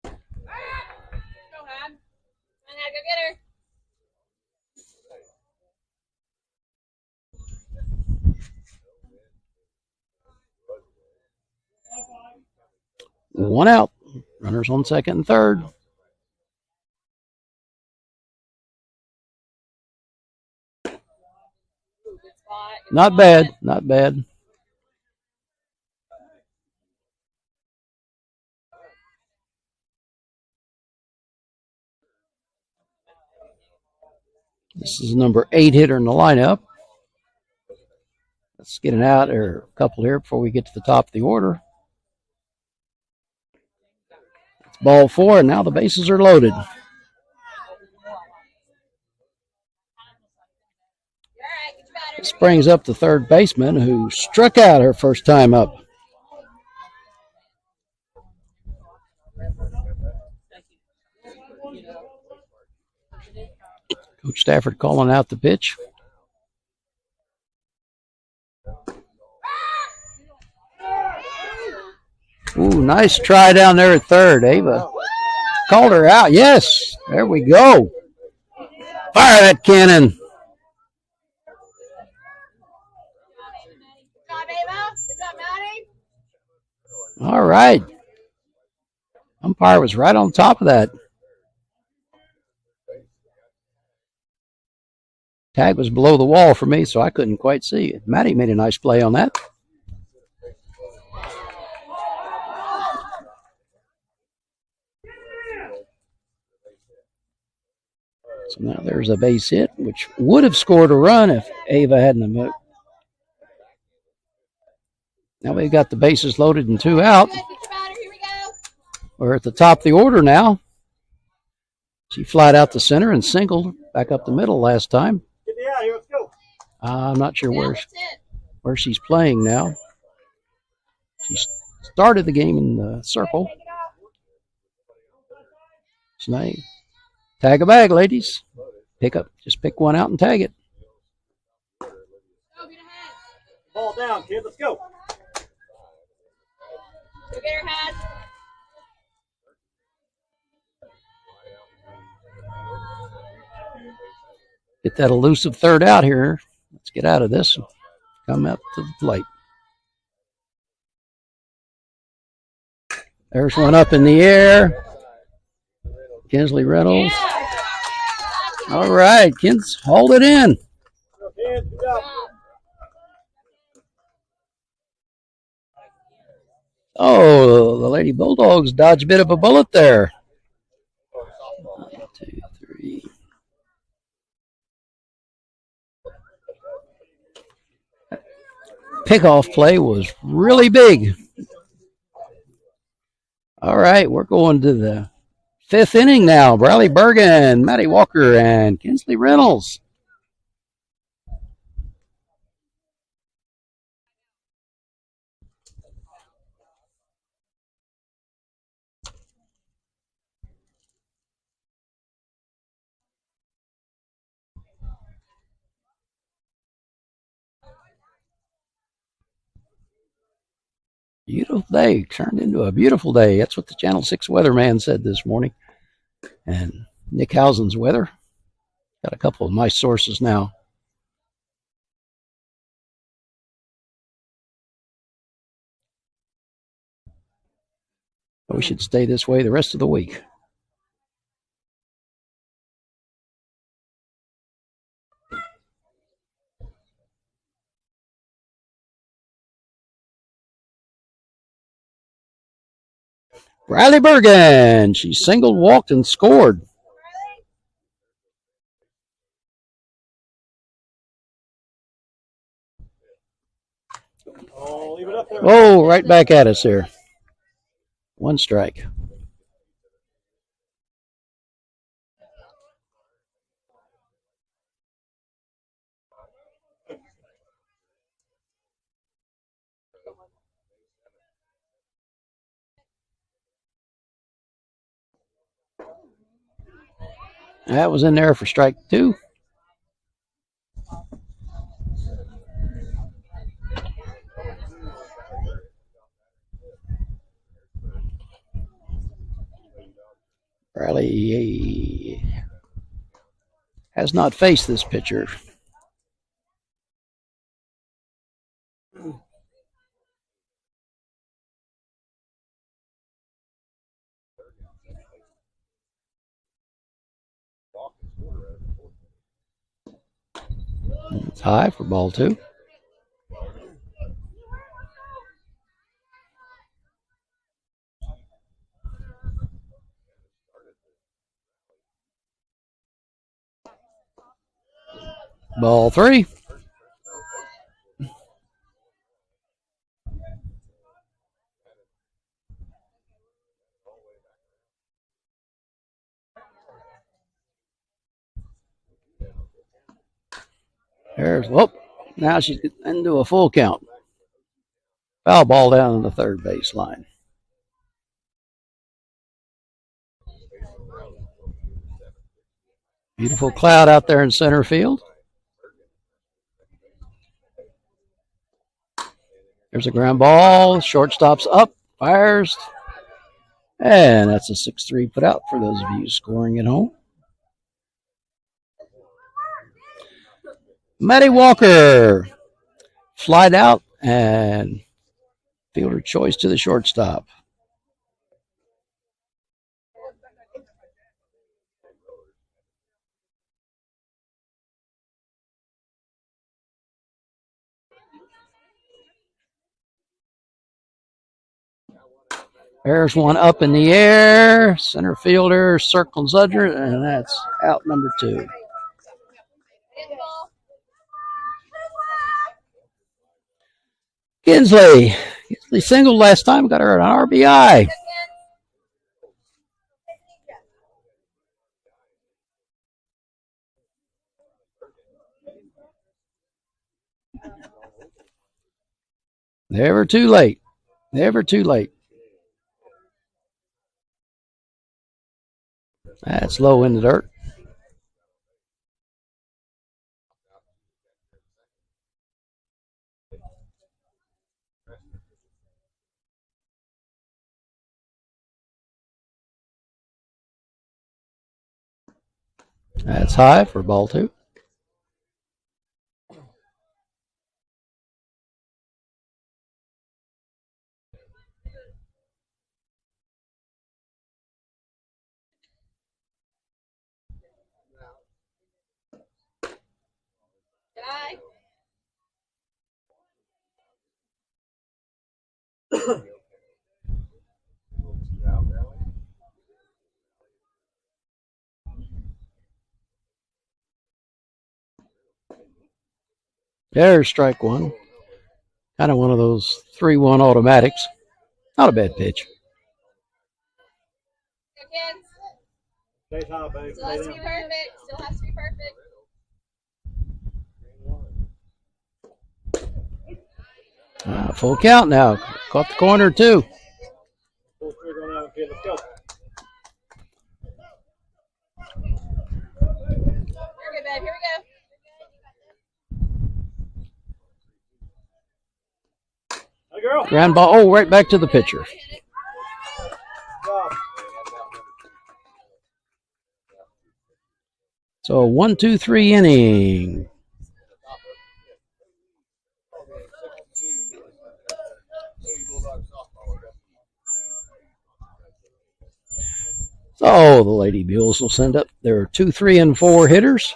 Go ahead. I gotta go get her. One out. Runners on second and third. Not bad. Not bad. This is number 8 hitter in the lineup. Let's get an out or a couple here before we get to the top of the order. It's ball 4, and now the bases are loaded. This brings up the third baseman who struck out her first time up. Coach Stafford calling out the pitch. Ooh, nice try down there at third. Ava called her out. Yes, there we go. Fire that cannon. Good job, Ava. Good job, Maddie. All right. Umpire was right on top of that. Tag was below the wall for me, so I couldn't quite see it. Maddie made a nice play on that. So now there's a base hit, which would have scored a run if Ava hadn't moved. Now we've got the bases loaded and 2 out. Good, get your batter. Here we go. We're at the top of the order now. She flied out the center and singled back up the middle last time. Get me out of here. Let's go. I'm not sure Yeah, that's it. where she's playing now. She started the game in the circle. So now you tag a bag, ladies. Just pick one out and tag it. Go, get ahead. Ball down, kid. Let's go. Go get her head. Get that elusive third out here. Let's get out of this and come out to the plate. There's one up in the air. Kinsley Reynolds. All right, Kins, hold it in. Good job. Oh, the Lady Bulldogs dodged a bit of a bullet there. 1, 2, 3. Pickoff play was really big. All right, we're going to the 5th inning now. Bradley Bergen, Maddie Walker, and Kinsley Reynolds. Beautiful day turned into a beautiful day. That's what the Channel 6 weatherman said this morning. And Nick Housen's weather. Got a couple of nice sources now. We should stay this way the rest of the week. Riley Bergen. She singled, walked, and scored. Oh, leave it up there. Oh, right back at us here. 1 strike. That was in there for strike 2. Riley has not faced this pitcher. It's high for ball 2. Ball 3. There's, now she's into a full count. Foul ball down on the third base line. Beautiful cloud out there in center field. There's a ground ball. Shortstop's up, fires. And that's a 6-3 put out for those of you scoring at home. Matty Walker. Flied out and fielder choice to the shortstop. There's one up in the air. Center fielder circles under, and that's out number 2. Kinsley singled last time, got her an RBI. Never too late. Never too late. That's low in the dirt. That's high for ball 2. There's strike 1. Kind of one of those 3-1 automatics. Not a bad pitch. Stay high, baby. Still has to be perfect. Still has to be perfect. Full count now. Caught the corner, too. Pull trigger on that one, kid. Let's go. You're good, babe. Here we go. Hey, girl. Ground ball. Oh, right back to the pitcher. So a 1-2-3 inning. So the Lady Mules will send up their 2, 3, and 4 hitters.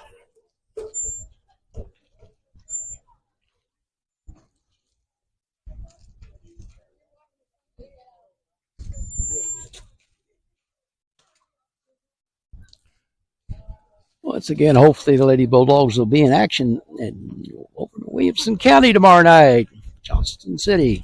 Once again, hopefully the Lady Bulldogs will be in action in Williamson County tomorrow night. Johnston City.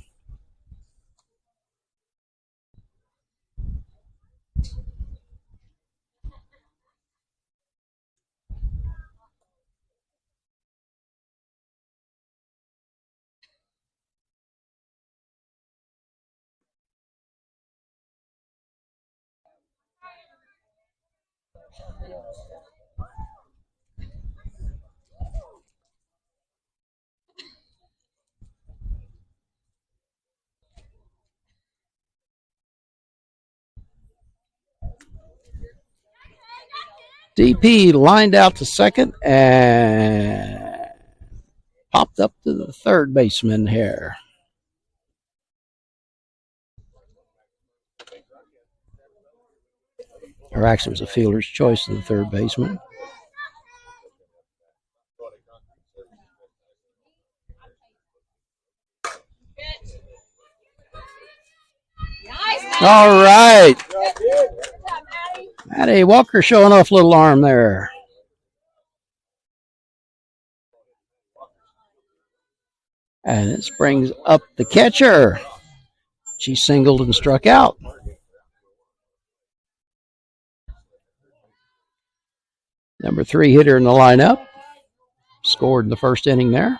DP lined out to second and popped up to the third baseman here. Or actually, it was a fielder's choice to the third baseman. All right. Maddie Walker showing off little arm there. And this brings up the catcher. She singled and struck out. Number 3 hitter in the lineup. Scored in the first inning there.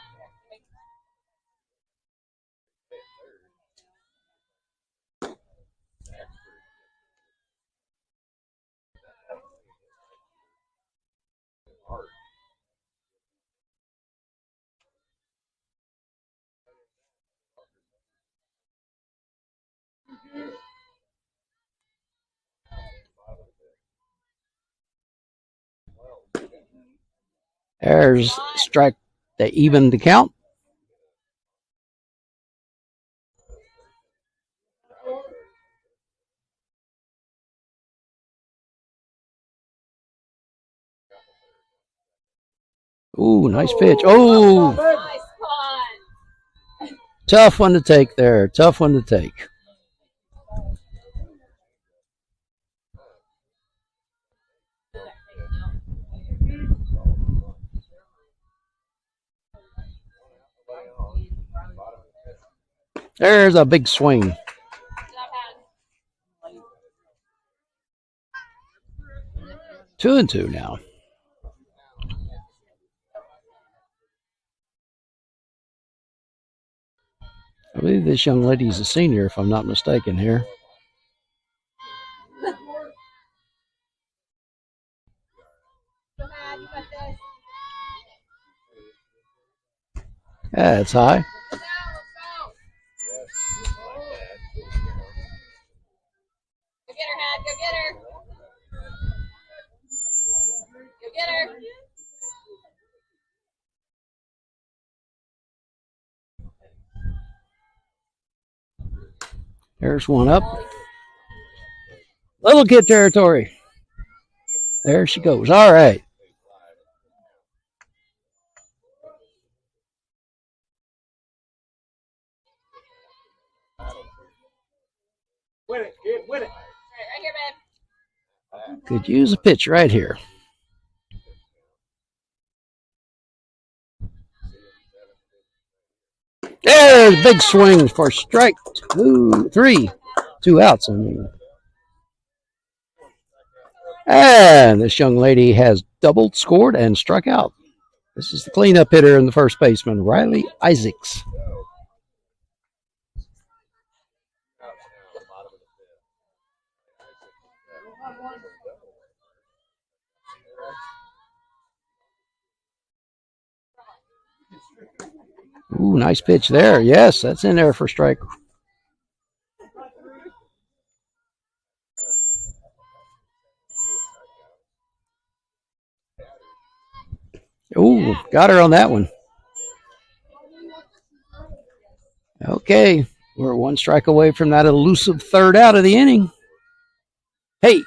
There's strike to even the count. Ooh, nice pitch. Oh, tough one to take there. Tough one to take. There's a big swing. 2-2 now. I believe this young lady's a senior, if I'm not mistaken here. Yeah, it's high. Go get her, Had. Go get her. Go get her. There's one up. Little kid territory. There she goes. All right. Win it, kid, win it. Right here, babe. Could use a pitch right here. There's big swing for strike 3. 2 outs, I mean. And this young lady has doubled, scored, and struck out. This is the cleanup hitter in the first baseman, Riley Isaacs. Ooh, nice pitch there. Yes, that's in there for strike. Ooh, got her on that one. Okay, we're 1 strike away from that elusive third out of the inning. Hey.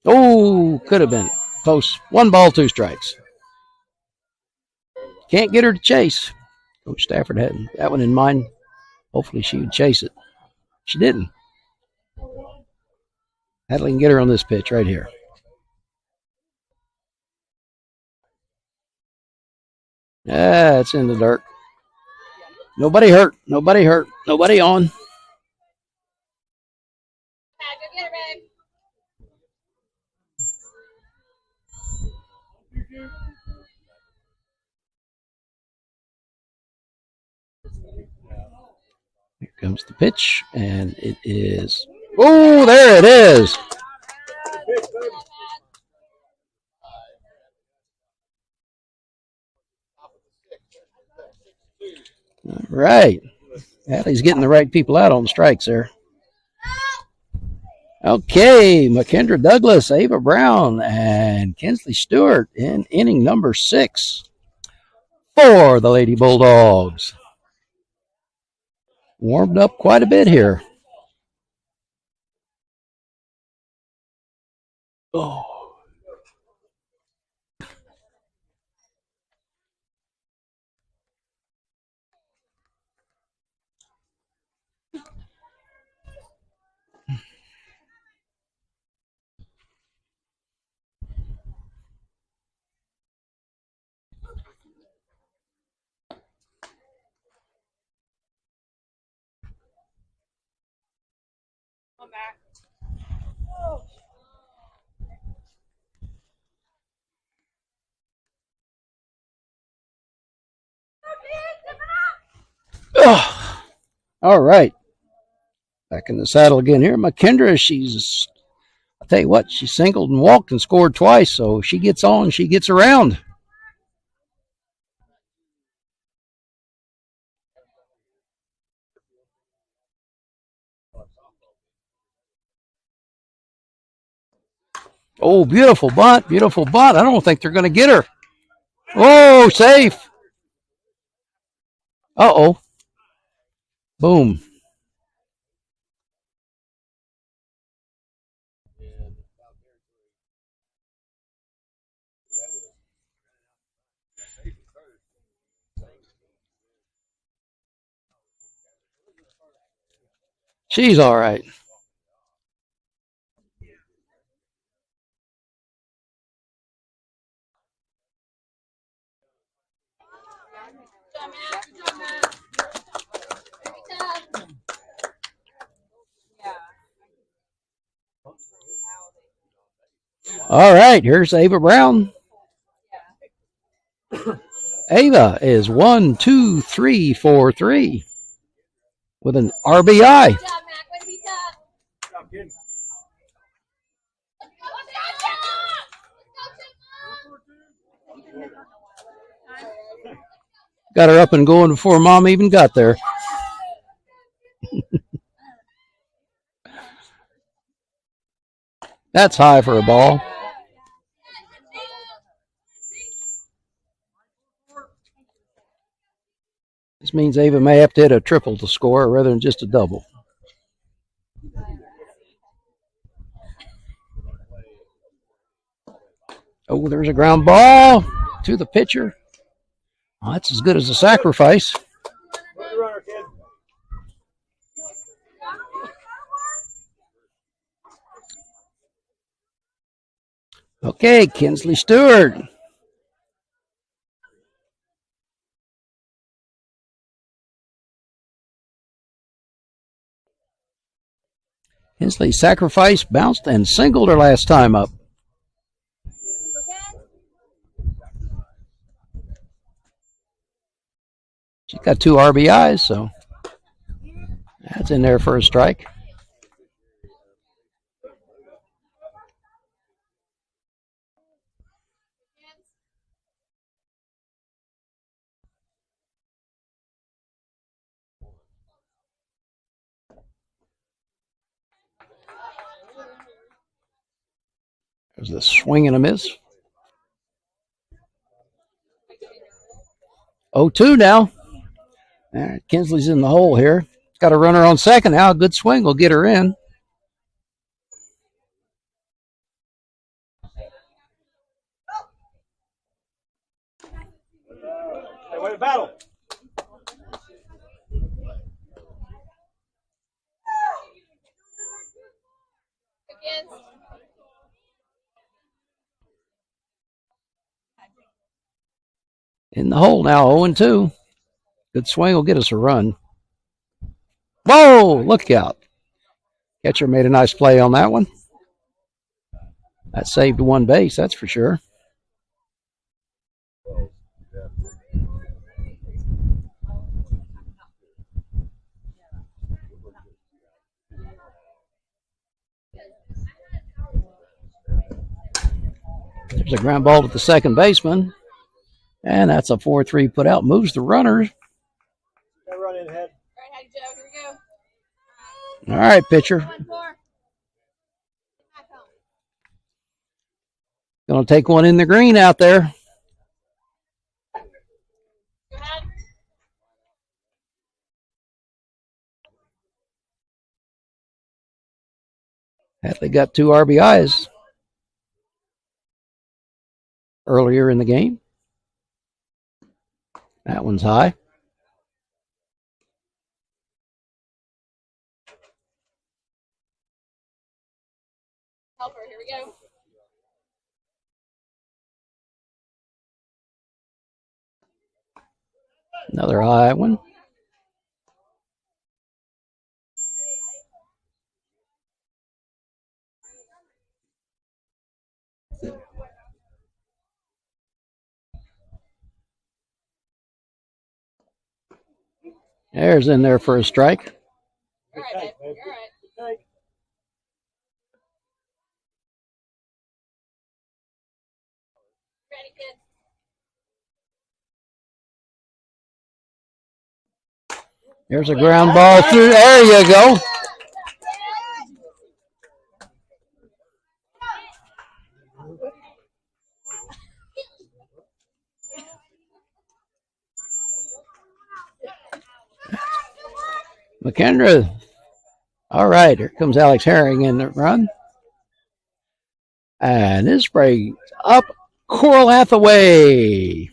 Oh, could have been close. 1 ball, 2 strikes. Can't get her to chase. Coach Stafford had that one in mind. Hopefully she would chase it. She didn't. Hadley can get her on this pitch right here. Yeah, it's in the dirt. Nobody hurt. Nobody hurt. Nobody on. Go get her, babe. Here comes the pitch, and it is. Oh, there it is. All right. Allie's getting the right people out on strikes there. Okay, McKendra Douglas, Ava Brown, and Kinsley Stewart in inning number 6 for the Lady Bulldogs. Warmed up quite a bit here. Oh. Come back. Oh. All right. Back in the saddle again here. McKendra, I'll tell you what, she singled and walked and scored twice, so she gets on, she gets around. Oh, beautiful bunt, beautiful bunt. I don't think they're going to get her. Oh, safe. Uh-oh. Boom. She's all right. All right, here's Ava Brown. Ava is 1, 2, 3, 4, 3 with an RBI. Good job, Mac. Way to be tough. Got her up and going before Mom even got there. That's high for a ball. This means Ava may have to hit a triple to score rather than just a double. Oh, there's a ground ball to the pitcher. Oh, that's as good as a sacrifice. Okay, Kinsley Stewart. Kinsley sacrificed, bounced, and singled her last time up. She's got 2 RBIs, so that's in there for a strike. There's a swing and a miss. 0-2 now. All right, Kinsley's in the hole here. Got a runner on second now. A good swing will get her in. Hey, way to battle. In the hole now, 0-2. Good swing will get us a run. Whoa, look out. Catcher made a nice play on that one. That saved one base, that's for sure. There's a ground ball to the second baseman. And that's a 4-3 put out. Moves the runners. Run in head. All right, Joe, here we go. All right, pitcher. Going to take one in the green out there. Go ahead. Hadley got 2 RBIs earlier in the game. That one's high. Helper, here we go. Another high one. There's in there for a strike. All right, babe. You're all right. Ready, kids? There's a ground ball through. There you go. McKendra. All right, here comes Alex Herring in the run. And this spray up Coral Hathaway.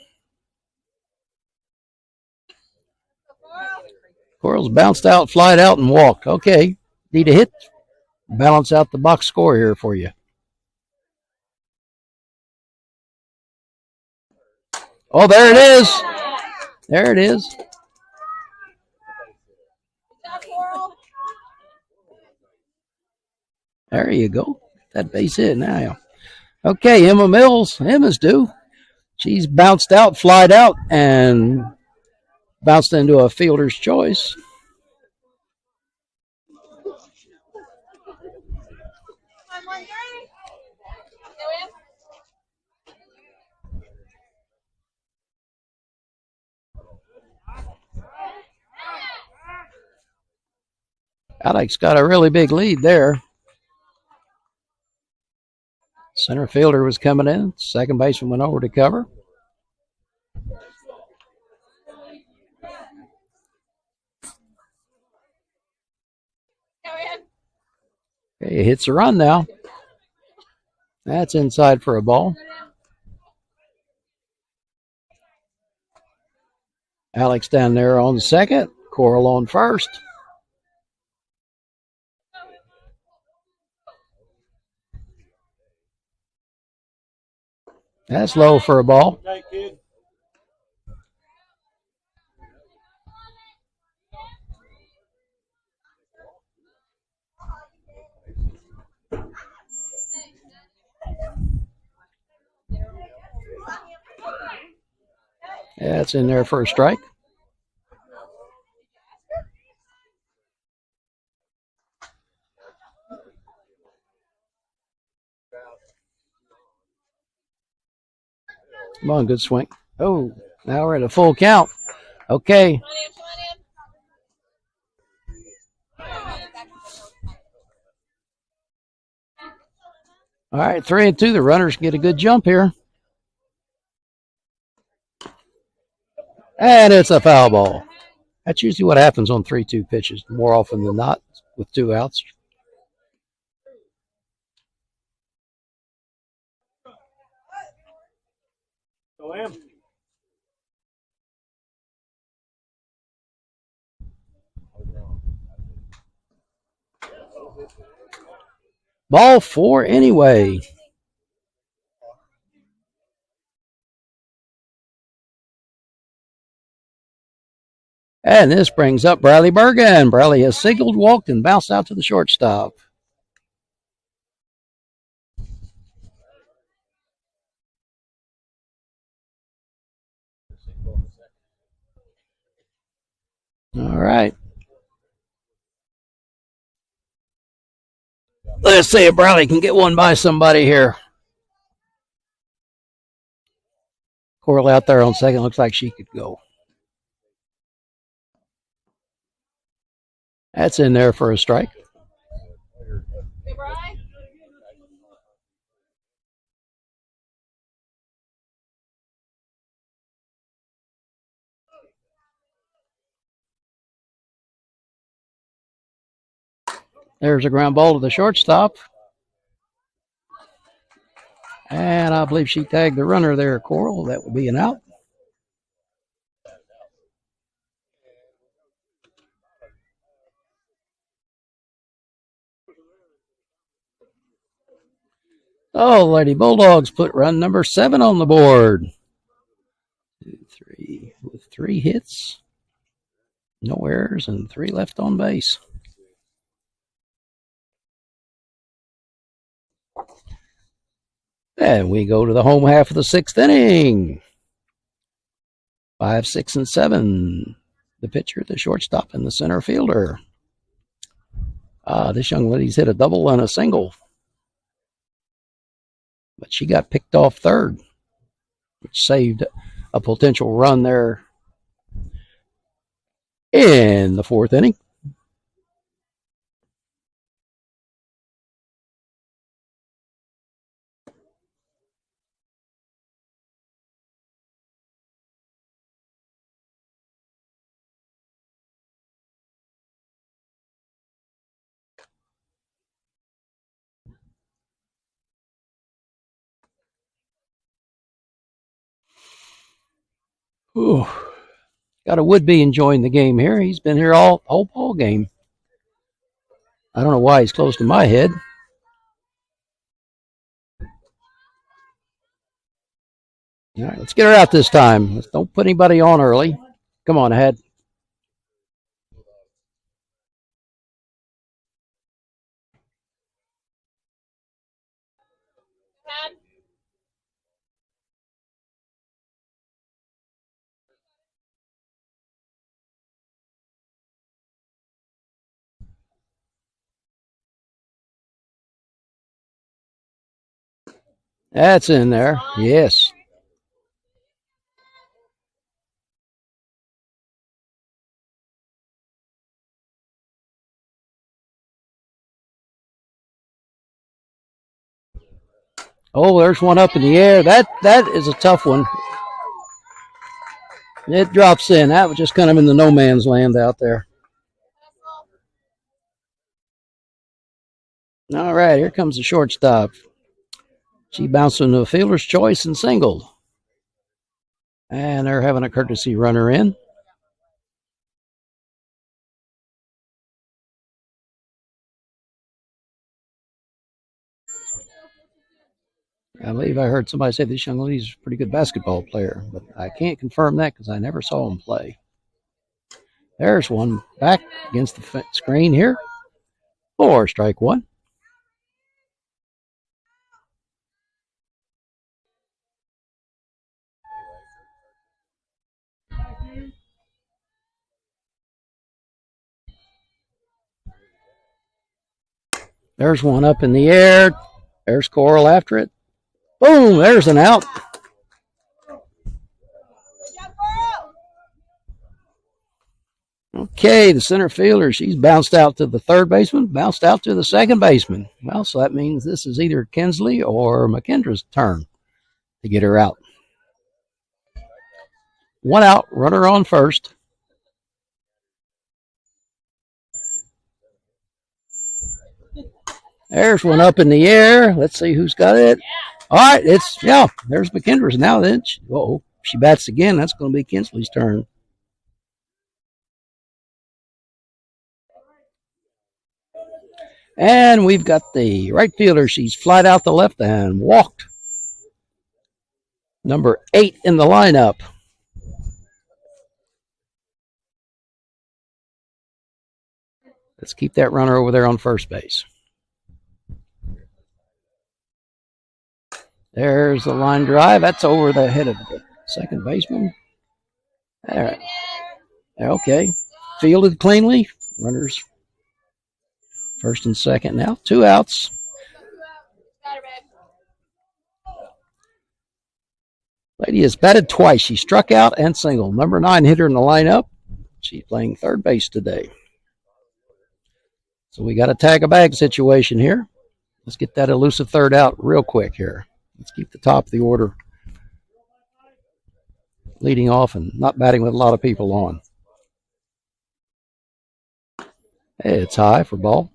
Coral's bounced out, flied out, and walked. Okay, need a hit. Balance out the box score here for you. Oh, there it is. There it is. There you go. That base hit now. Okay, Emma Mills. Emma's due. She's bounced out, flied out, and bounced into a fielder's choice. Alex got a really big lead there. Center fielder was coming in. Second baseman went over to cover. Okay, he hits a run now. That's inside for a ball. Alex down there on second. Coral on first. That's low for a ball. That's in there for a strike. Come on, good swing. Oh, now we're at a full count. Okay. All right, 3-2. The runners get a good jump here. And it's a foul ball. That's usually what happens on 3-2 pitches, more often than not, with 2 outs. Go in. Ball 4 anyway. And this brings up Bradley Bergen. Bradley has singled, walked, and bounced out to the shortstop. All right. Let's see if Bradley can get one by somebody here. Coral out there on second. Looks like she could go. That's in there for a strike. Hey, Bri. There's a ground ball to the shortstop. And I believe she tagged the runner there, Coral. That would be an out. Oh, Lady Bulldogs put run number 7 on the board. 2, 3, with 3 hits, no errors, and 3 left on base. And we go to the home half of the 6th inning. 5, 6, and 7. The pitcher, the shortstop, and the center fielder. This young lady's hit a double and a single. But she got picked off third, which saved a potential run there in the 4th inning. Ooh. Got a would-be enjoying the game here. He's been here all whole ball game. I don't know why he's close to my head. All right, let's get her out this time. Don't put anybody on early. Come on ahead. That's in there. Yes. Oh, there's one up in the air. That is a tough one. It drops in. That was just kind of in the no man's land out there. All right, here comes the shortstop. She bounced into a fielder's choice and singled. And they're having a courtesy runner in. I believe I heard somebody say this young lady's a pretty good basketball player, but I can't confirm that because I never saw him play. There's one back against the screen here for strike 1. There's one up in the air. There's Coral after it. Boom, there's an out. Okay, the center fielder, she's bounced out to the third baseman, bounced out to the second baseman. Well, so that means this is either Kinsley or McKendra's turn to get her out. 1 out, runner on first. There's one up in the air. Let's see who's got it. All right, there's McKendra's now then. She bats again. That's going to be Kinsley's turn. And we've got the right fielder. She's flied out the left and walked. Number 8 in the lineup. Let's keep that runner over there on first base. There's the line drive. That's over the head of the second baseman. All right. Okay. Fielded cleanly. Runners first and second now. 2 outs. Lady has batted twice. She struck out and singled. Number 9 hitter in the lineup. She's playing third base today. So we got a tag a bag situation here. Let's get that elusive third out real quick here. Let's keep the top of the order leading off and not batting with a lot of people on. Hey, it's high for ball.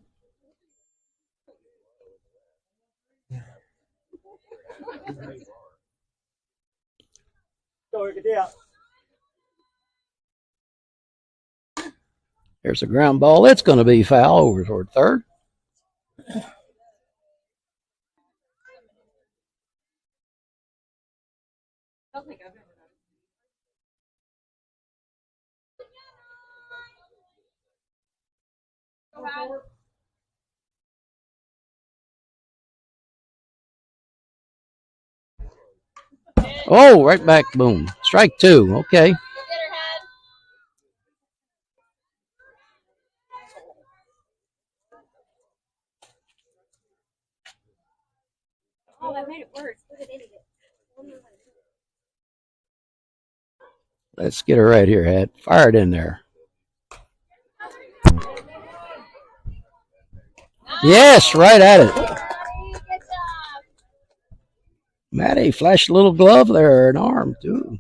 There's a ground ball. It's going to be foul over toward third. Oh, right back. Boom. Strike 2. Okay. Oh, that made it worse. What an idiot. Let's get her right here, Head. Fire it in there. Yes, right at it. Maddie flashed a little glove there, an arm, too.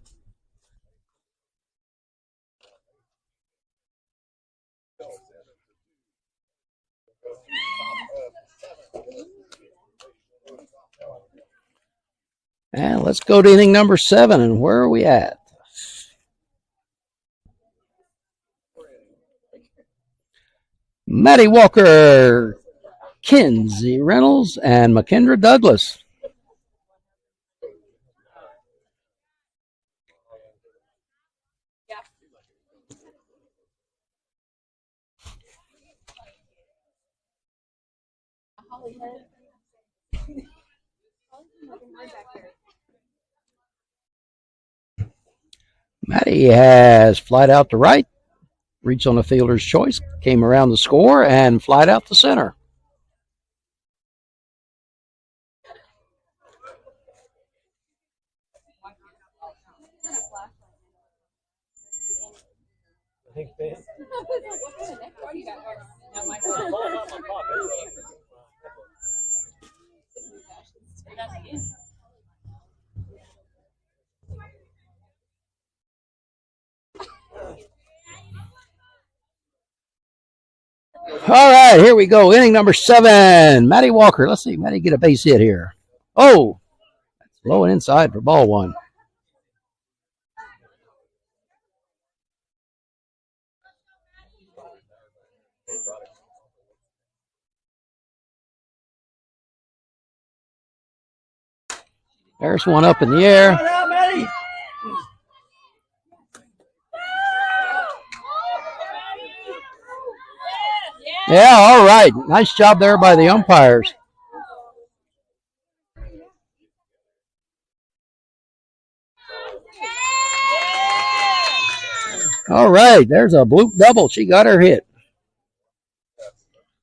And let's go to inning number 7. And where are we at? Maddie Walker, Kinsey Reynolds, and McKendra Douglas. Maddie has flied out to right, reached on the fielder's choice, came around the score, and flied out to center. All right, here we go. Inning number 7. Maddie Walker. Let's see. Maddie get a base hit here. Oh, that's low and inside for ball 1. There's one up in the air. Yeah, all right. Nice job there by the umpires. All right, there's a bloop double. She got her hit.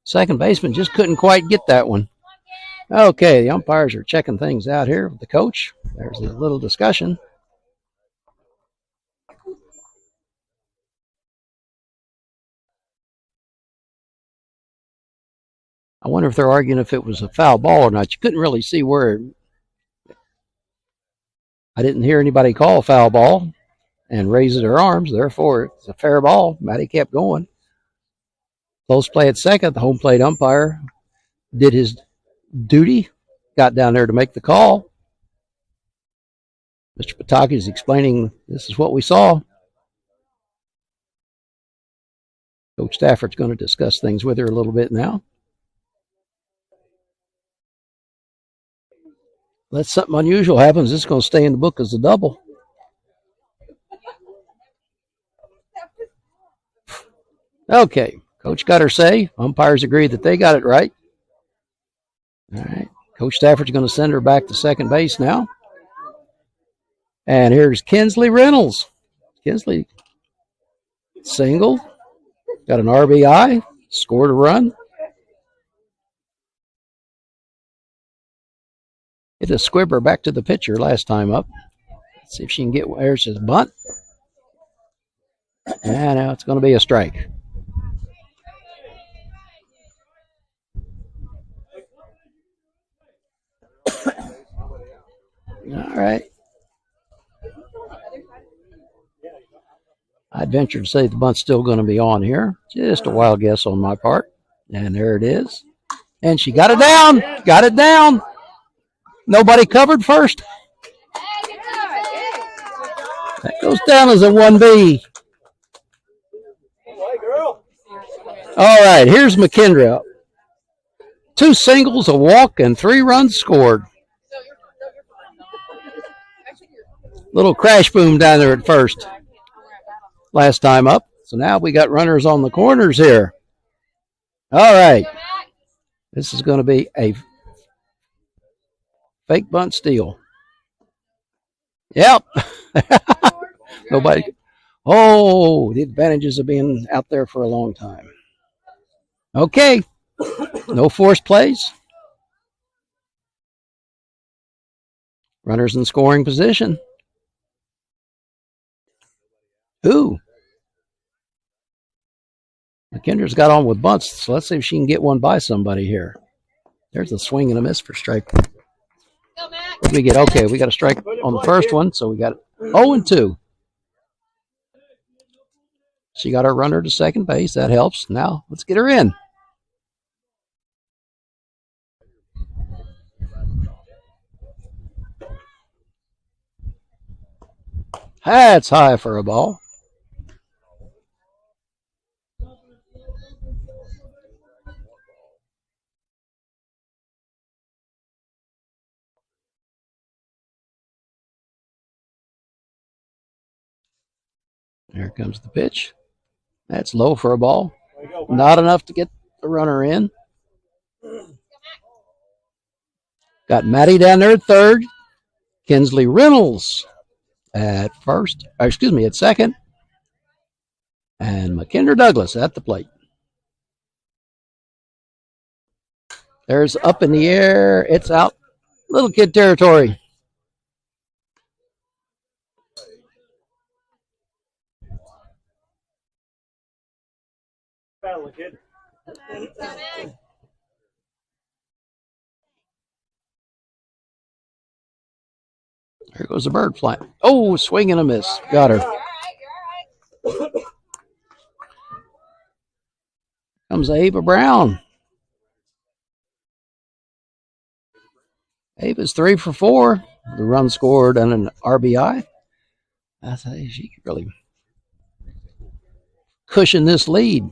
Second baseman just couldn't quite get that one. Okay, the umpires are checking things out here with the coach. There's a little discussion. I wonder if they're arguing if it was a foul ball or not. You couldn't really see where. I didn't hear anybody call a foul ball and raise their arms. Therefore, it's a fair ball. Matty kept going. Close play at second. The home plate umpire did his duty, got down there to make the call. Mr. Pataki is explaining this is what we saw. Coach Stafford's going to discuss things with her a little bit now. Unless something unusual happens, it's going to stay in the book as a double. Okay, Coach got her say. Umpires agree that they got it right. All right. Coach Stafford's going to send her back to second base now. And here's Kinsley Reynolds. Kinsley single. Got an RBI. Scored a run. Hit a squibber back to the pitcher last time up. Let's see if she can get. There's his bunt. And now it's going to be a strike. All right. I'd venture to say the bunt's still going to be on here. Just a wild guess on my part. And there it is. And she got it down. Got it down. Nobody covered first. That goes down as a 1B. All right, here's McKendra. 2 singles, a walk, and 3 runs scored. Little crash boom down there at first. Last time up. So now we got runners on the corners here. All right. This is going to be a fake bunt steal. Yep. Nobody. Oh, the advantages of being out there for a long time. Okay. No forced plays. Runners in scoring position. Ooh. McKendra's got on with bunts, so let's see if she can get one by somebody here. There's a swing and a miss for strike. What do we get? Okay, we got a strike on the first one, so we got 0-2. She got her runner to second base. That helps. Now, let's get her in. That's high for a ball. There comes the pitch. That's low for a ball. Not enough to get the runner in. Got Maddie down there at third. Kinsley Reynolds at first. At second. And McKendra Douglas at the plate. There's up in the air. It's out. Little kid territory. Kid. There goes the bird flying. Oh, swing and a miss. Got her. Comes Ava Brown. Ava's 3 for 4. The run scored and an RBI. I say she could really cushion this lead.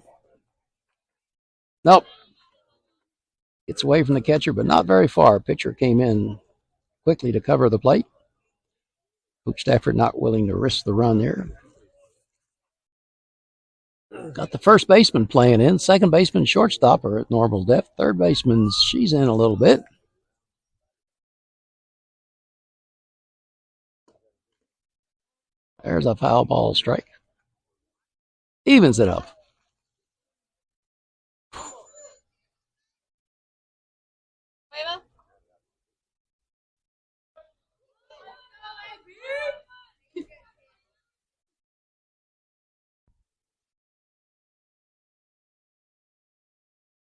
Nope. Gets away from the catcher, but not very far. Pitcher came in quickly to cover the plate. Coach Stafford not willing to risk the run there. Got the first baseman playing in. Second baseman, shortstop are at normal depth. Third baseman, she's in a little bit. There's a foul ball strike. Evens it up.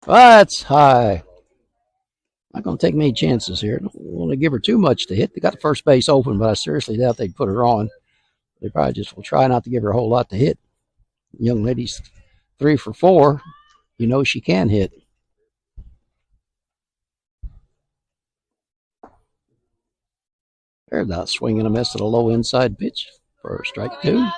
That's high. Not going to take many chances here. Don't want to give her too much to hit. They got the first base open, but I seriously doubt they'd put her on. They probably just will try not to give her a whole lot to hit. Young lady's 3 for 4. You know she can hit. There's that swing and a miss at a low inside pitch for strike 2.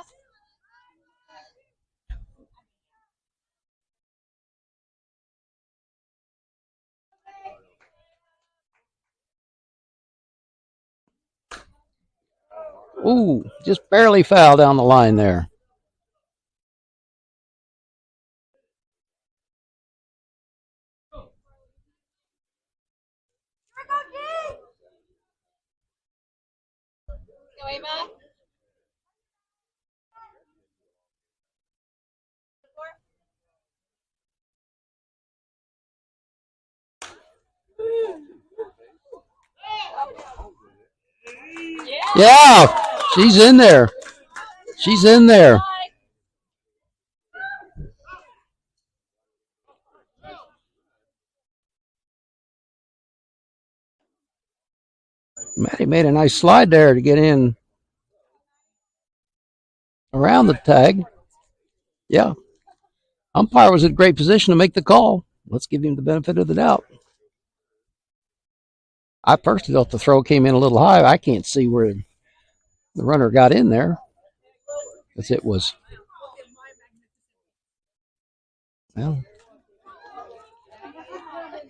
Ooh, just barely foul down the line there. Go, Ava. Yeah, she's in there. She's in there. Maddie made a nice slide there to get in around the tag. Yeah. Umpire was in great position to make the call. Let's give him the benefit of the doubt. I personally thought the throw came in a little high. I can't see where the runner got in there. Because it was. Well,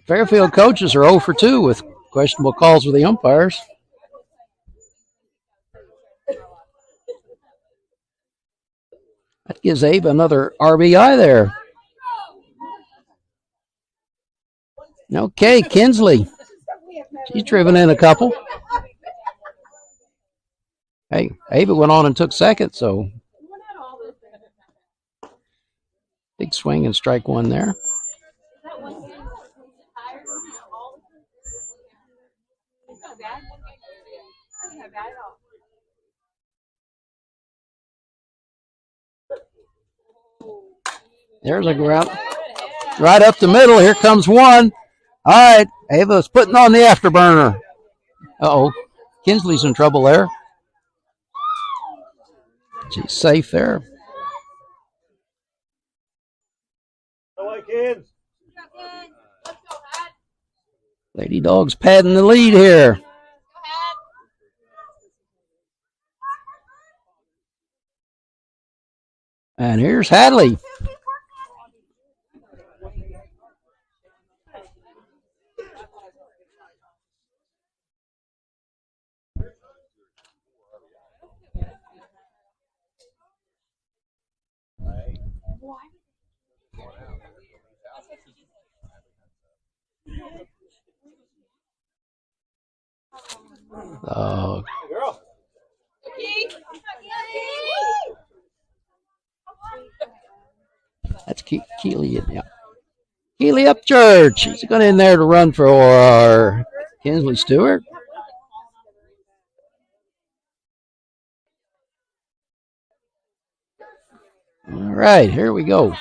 Fairfield coaches are 0 for 2 with questionable calls with the umpires. That gives Abe another RBI there. Okay, Kinsley. She's driven in a couple. Hey, Abe went on and took second, so big swing and strike one there. There's a ground. Right up the middle. Here comes one. All right. Ava's putting on the afterburner. Uh-oh. Kinsley's in trouble there. She's safe there. Lady Dogs padding the lead here. And here's Hadley. That's Keely. Yeah. Keely Upchurch. She's going in there to run for Kinsley Stewart. All right, here we go.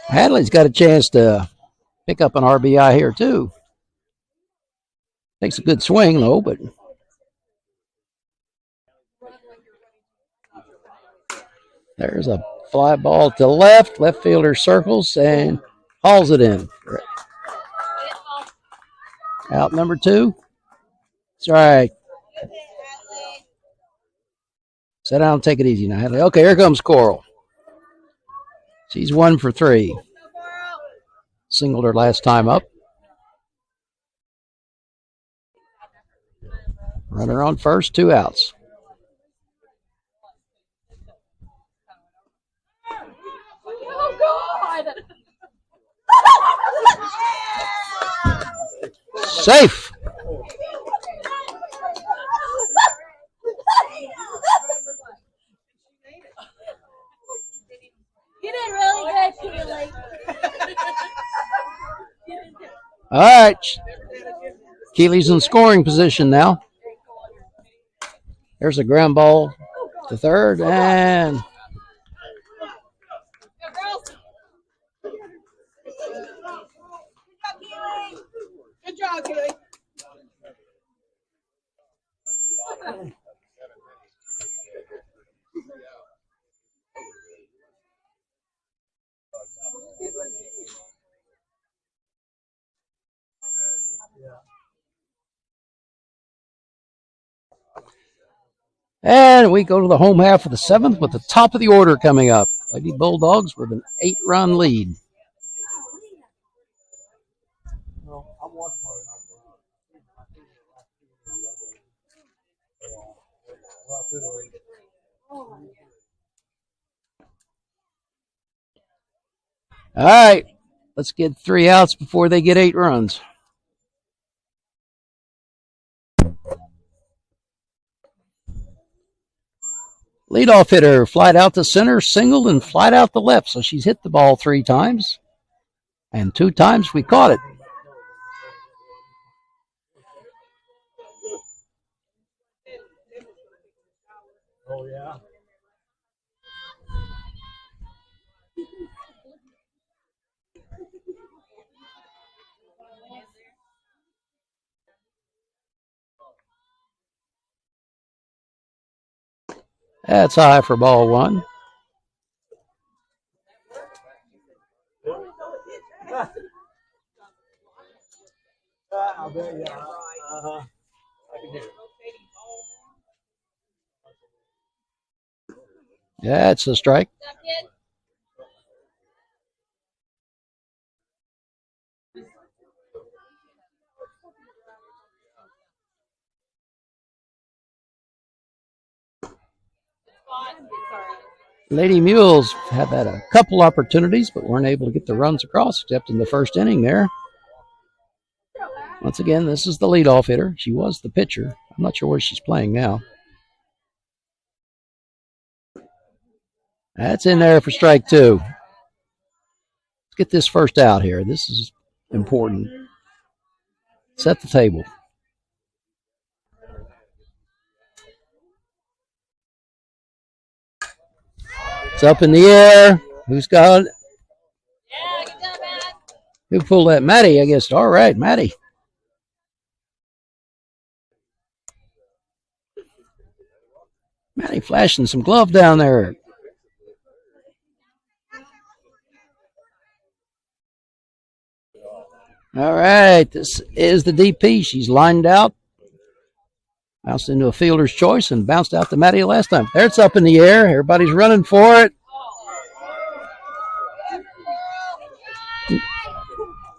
Hadley's got a chance to pick up an RBI here, too. Takes a good swing, though, but there's a fly ball to left. Left fielder circles and hauls it in. Out number 2. That's right. Sit down and take it easy now, Hadley. Okay, here comes Coral. She's 1 for 3. Singled her last time up. Runner on first, 2 outs. Safe. You did really good, Keely. All right. Keely's in scoring position now. There's a ground ball to third, and Good job, Keely. we go to the home half of the 7th with the top of the order coming up. Lady Bulldogs with an 8-run lead. All right, let's get 3 outs before they get 8 runs. Leadoff hitter, flied out to center, singled, and flied out the left. So she's hit the ball 3 times. And 2 times we caught it. Oh, yeah. That's high for ball 1. I bet, yeah. Uh-huh. I can hear it. That's a strike. Lady Mules have had a couple opportunities, but weren't able to get the runs across, except in the first inning there. Once again, this is the leadoff hitter. She was the pitcher. I'm not sure where she's playing now. That's in there for strike 2. Let's get this first out here. This is important. Set the table. It's up in the air. Who's got it? Yeah, good job, Matt. Who pulled that? Maddie, I guess. All right, Maddie. Maddie flashing some glove down there. All right, this is the DP. She's lined out. Bounced into a fielder's choice and bounced out to Maddie last time. There, it's up in the air. Everybody's running for it.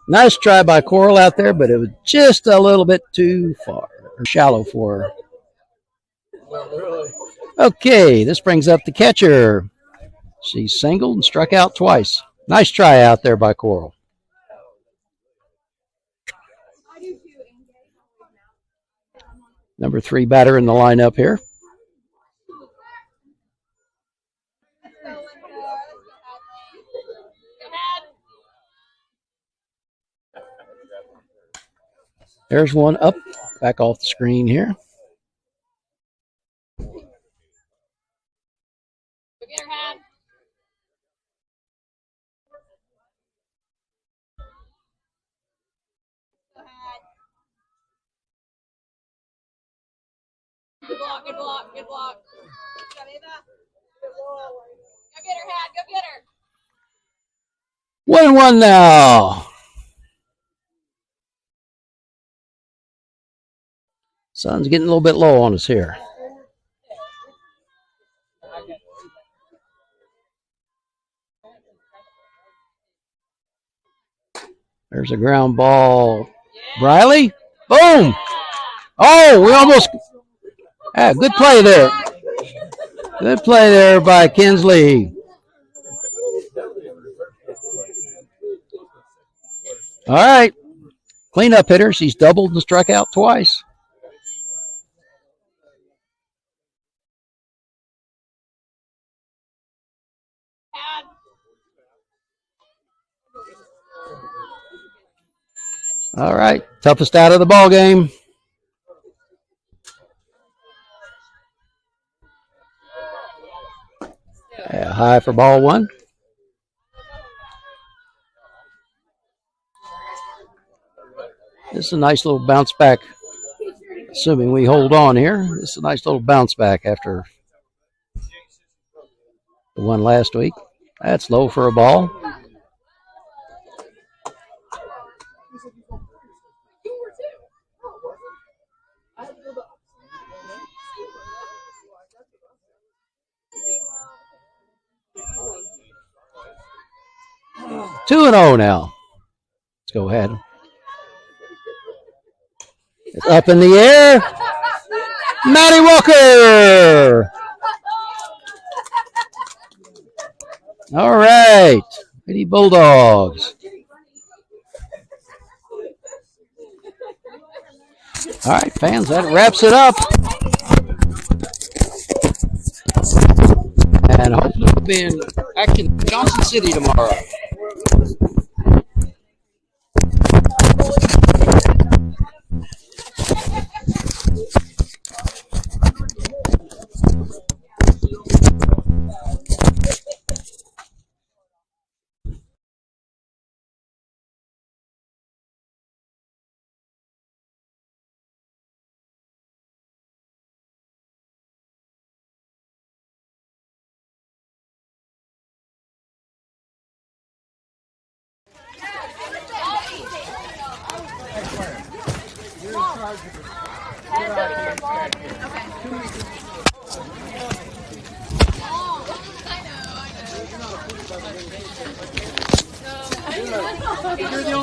Nice try by Coral out there, but it was just a little bit too far or shallow for her. Okay, this brings up the catcher. She singled and struck out twice. Nice try out there by Coral. Number 3 batter in the lineup here. There's one up, back off the screen here. Go get her hand. Good block, good block, good block. Go get her, Hat. Go get her. 1-1 now. Sun's getting a little bit low on us here. There's a ground ball. Briley? Boom! Oh, we almost... Ah, good play there. Good play there by Kinsley. All right. Cleanup hitter. She's doubled and struck out twice. All right. Toughest out of the ball game. Yeah, high for ball 1. This is a nice little bounce back. Assuming we hold on here. This is a nice little bounce back after the one last week. That's low for a ball. Two and 0 now. Let's go ahead. It's up in the air. Maddie Walker. All right. Lady Bulldogs. All right, fans, that wraps it up. And hopefully we'll be in action Johnson City tomorrow. You're the